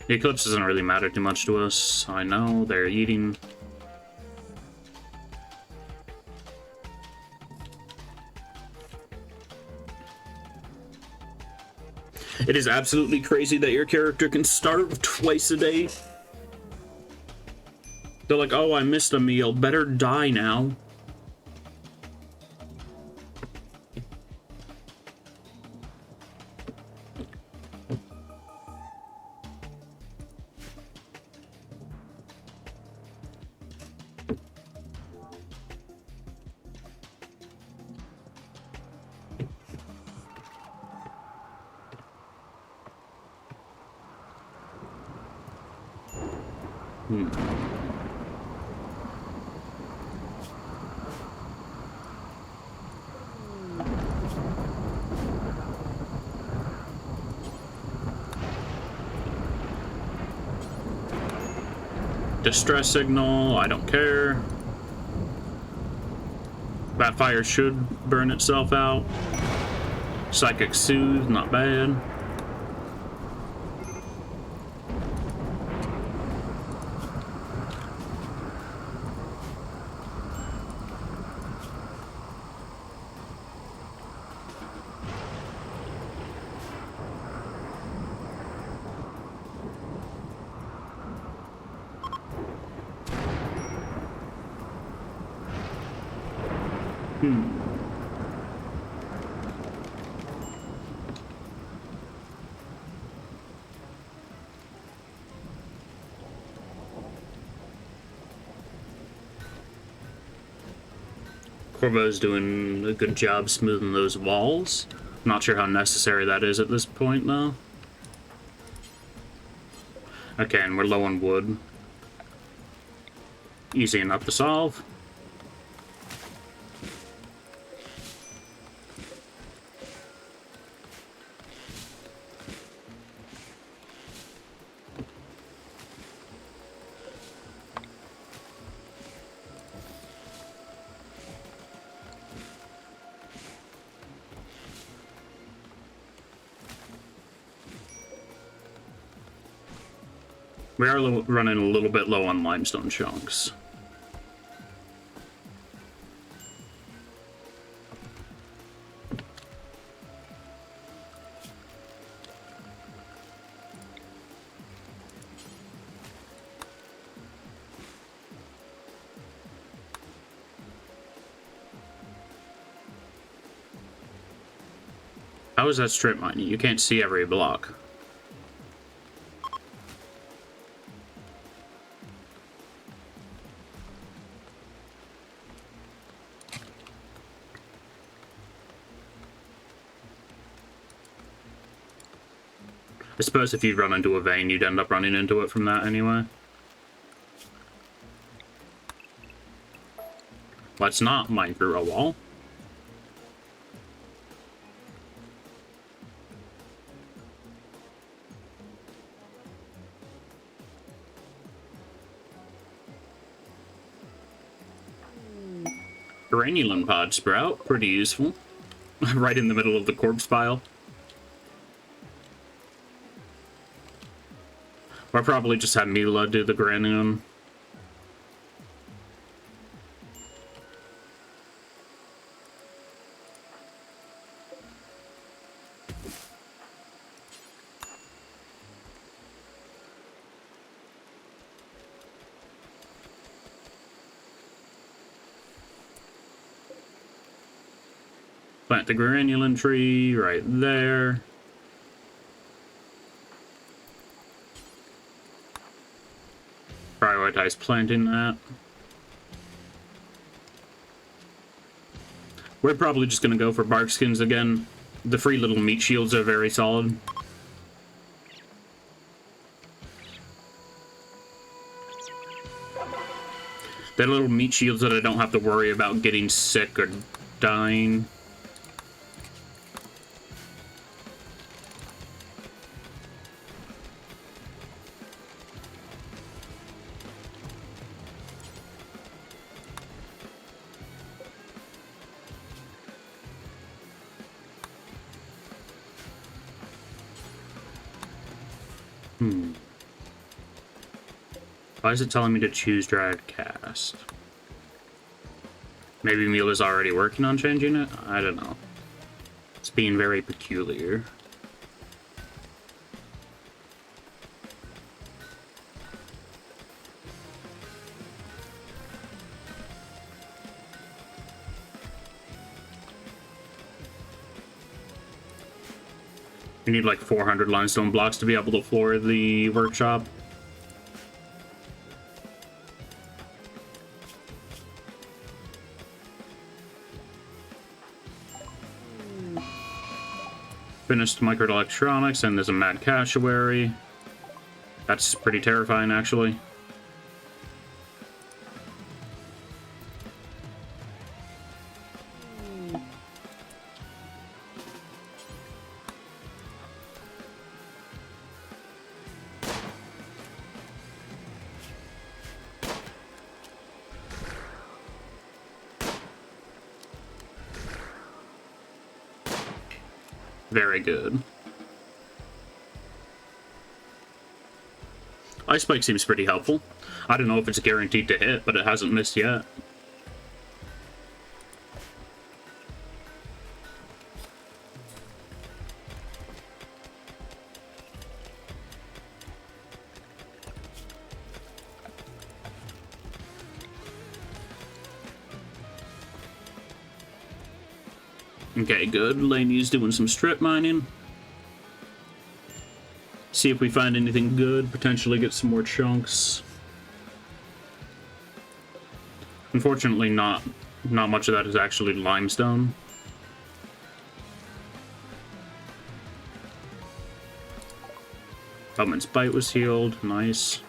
The eclipse doesn't really matter too much to us. I know, they're eating. It is absolutely crazy that your character can starve twice a day. They're like, oh, I missed a meal. Better die now. Distress signal, I don't care. That fire should burn itself out. Psychic Soothe, not bad. Corvo's doing a good job smoothing those walls. Not sure how necessary that is at this point, though. Okay, and we're low on wood. Easy enough to solve. We are running a little bit low on limestone chunks. How is that strip mining? You can't see every block. I suppose if you run into a vein, you'd end up running into it from that anyway. Let's not mine through a wall. Granulin pod sprout, pretty useful. Right in the middle of the corpse pile. Or probably just have Mila do the granulin. Plant the granulin tree right there. Prioritize planting that. We're probably just gonna go for bark skins again. The free little meat shields are very solid. They're little meat shields that I don't have to worry about getting sick or dying. Why is it telling me to choose Dryad Cast? Maybe Mila's already working on changing it? I don't know. It's being very peculiar. You need like 400 limestone blocks to be able to floor the workshop. Finished microelectronics, and there's a mad cassowary. That's pretty terrifying, actually. Very good. Ice Spike seems pretty helpful. I don't know if it's guaranteed to hit, but it hasn't missed yet. Okay, good. Laney's doing some strip mining. See if we find anything good. Potentially get some more chunks. Unfortunately, not much of that is actually limestone. Bowman's Bite was healed. Nice.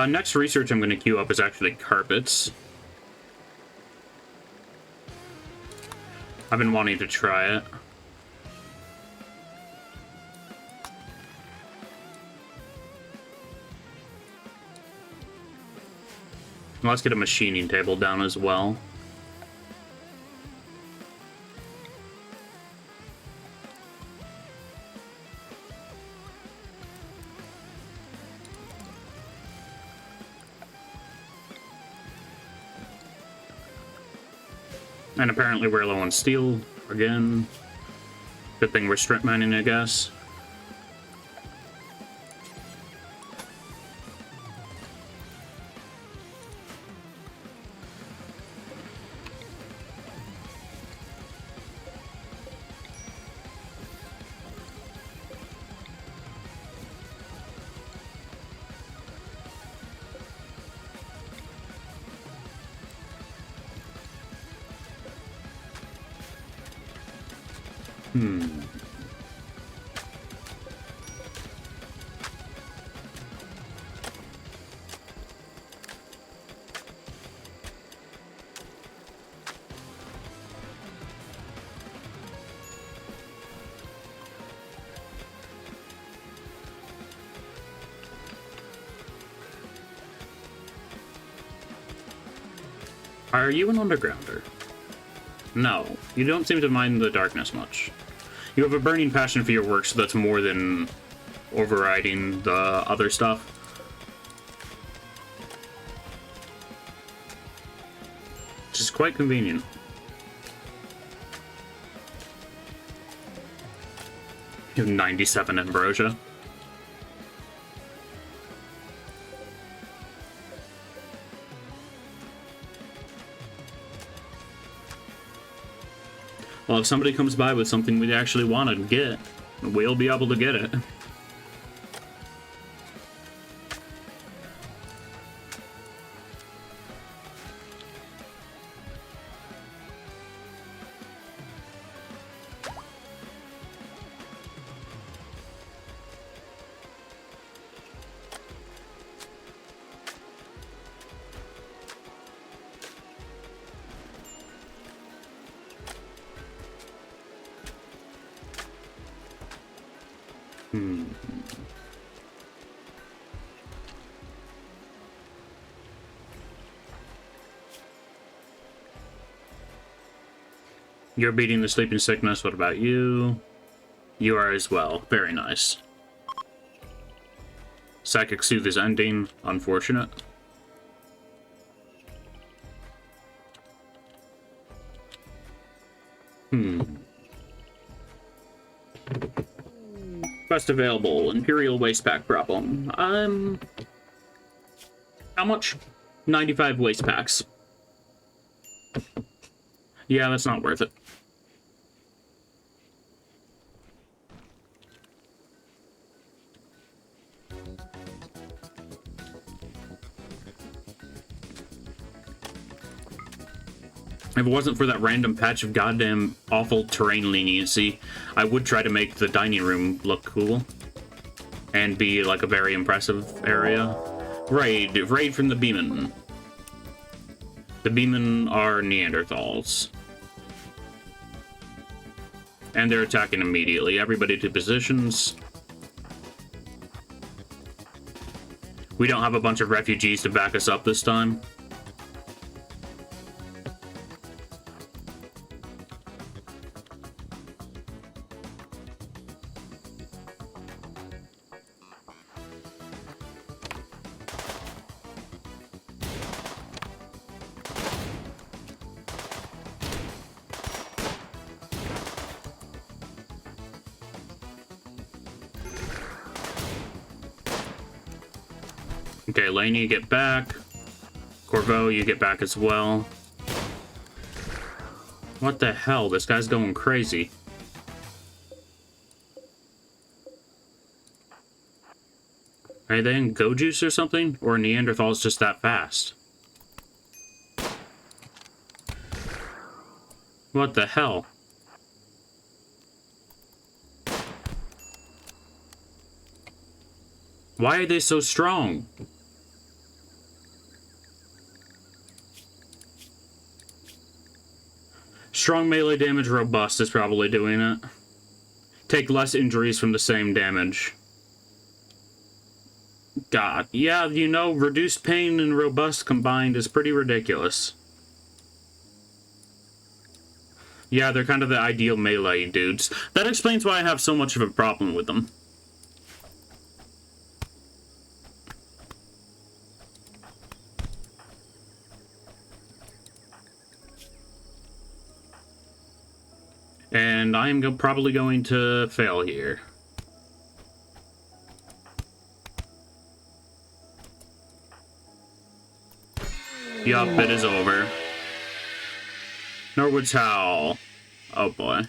Next research I'm going to queue up is actually carpets. I've been wanting to try it. Let's get a machining table down as well. And apparently we're low on steel Again. Good thing we're strip mining, I guess. Are you an undergrounder? No, you don't seem to mind the darkness much. You have a burning passion for your work, so that's more than overriding the other stuff. Which is quite convenient. You have 97 ambrosia. Well, if somebody comes by with something we actually want to get, we'll be able to get it. You're beating the sleeping sickness. What about you? You are as well. Very nice. Psychic Soothe is ending. Unfortunate. Quest available. Imperial Waste Pack problem. How much? 95 waste packs. Yeah, that's not worth it. If it wasn't for that random patch of goddamn awful terrain leniency, I would try to make the dining room look cool. And be like a very impressive area. Raid from the Beeman. The Beeman are Neanderthals. And they're attacking immediately. Everybody to positions. We don't have a bunch of refugees to back us up this time. Okay, Lane, you get back. Corvo, you get back as well. What the hell? This guy's going crazy. Are they in Go Juice or something? Or Neanderthals just that fast? What the hell? Why are they so strong? Strong melee damage, robust is probably doing it. Take less injuries from the same damage. God, yeah, you know, reduced pain and robust combined is pretty ridiculous. Yeah, they're kind of the ideal melee dudes. That explains why I have so much of a problem with them. And I am probably going to fail here. Yup, it is over. Norwood's Howl. Oh boy.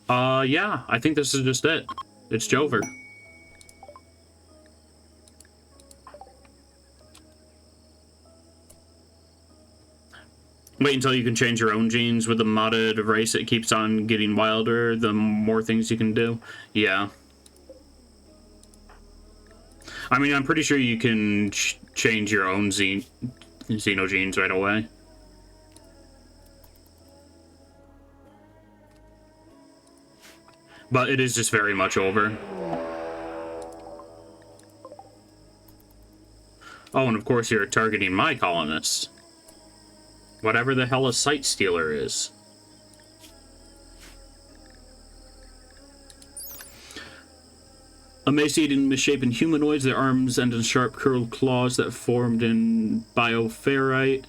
Yeah, I think this is just it. It's Jover. Wait until you can change your own genes with the modded race. It keeps on getting wilder the more things you can do. Yeah. I mean, I'm pretty sure you can change your own xenogenes right away. But it is just very much over. Oh, and of course you're targeting my colonists. Whatever the hell a Sight Stealer is. Emaciated and misshapen humanoids, their arms end in sharp curled claws that formed in bioferrite.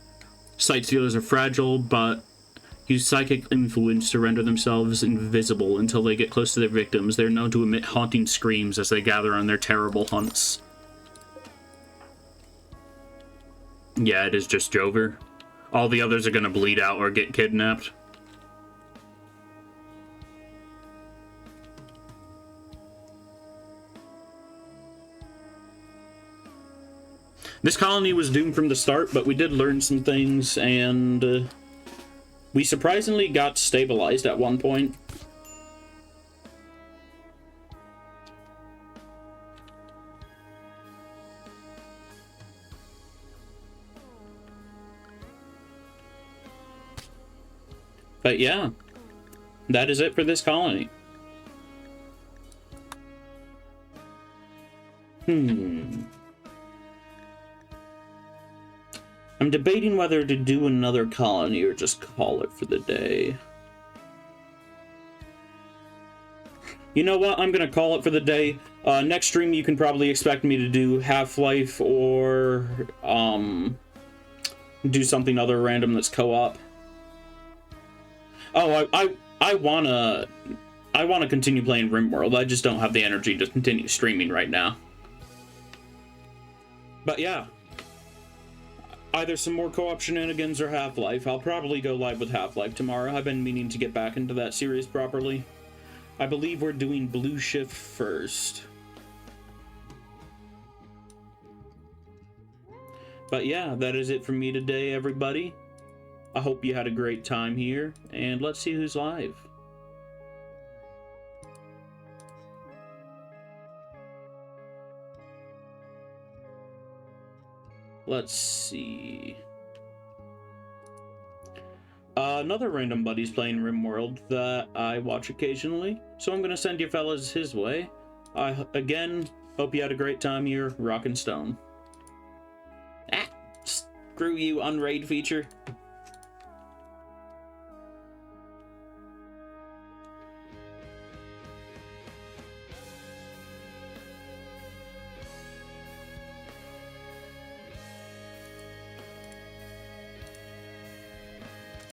Sight Stealers are fragile, but use psychic influence to render themselves invisible until they get close to their victims. They're known to emit haunting screams as they gather on their terrible hunts. Yeah, it is just Jover. All the others are gonna bleed out or get kidnapped. This colony was doomed from the start, but we did learn some things, and we surprisingly got stabilized at one point. But yeah, that is it for this colony. I'm debating whether to do another colony or just call it for the day. You know what? I'm gonna call it for the day. Next stream, you can probably expect me to do Half-Life or do something other random that's co-op. Oh, I wanna continue playing RimWorld. I just don't have the energy to continue streaming right now. But yeah, either some more co-op shenanigans or Half-Life. I'll probably go live with Half-Life tomorrow. I've been meaning to get back into that series properly. I believe we're doing Blue Shift first. But yeah, that is it from me today, everybody. I hope you had a great time here, and let's see who's live. Let's see. Another random buddy's playing RimWorld that I watch occasionally, so I'm gonna send you fellas his way. I, again, hope you had a great time here, Rockin' Stone. Ah, screw you, Unraid feature.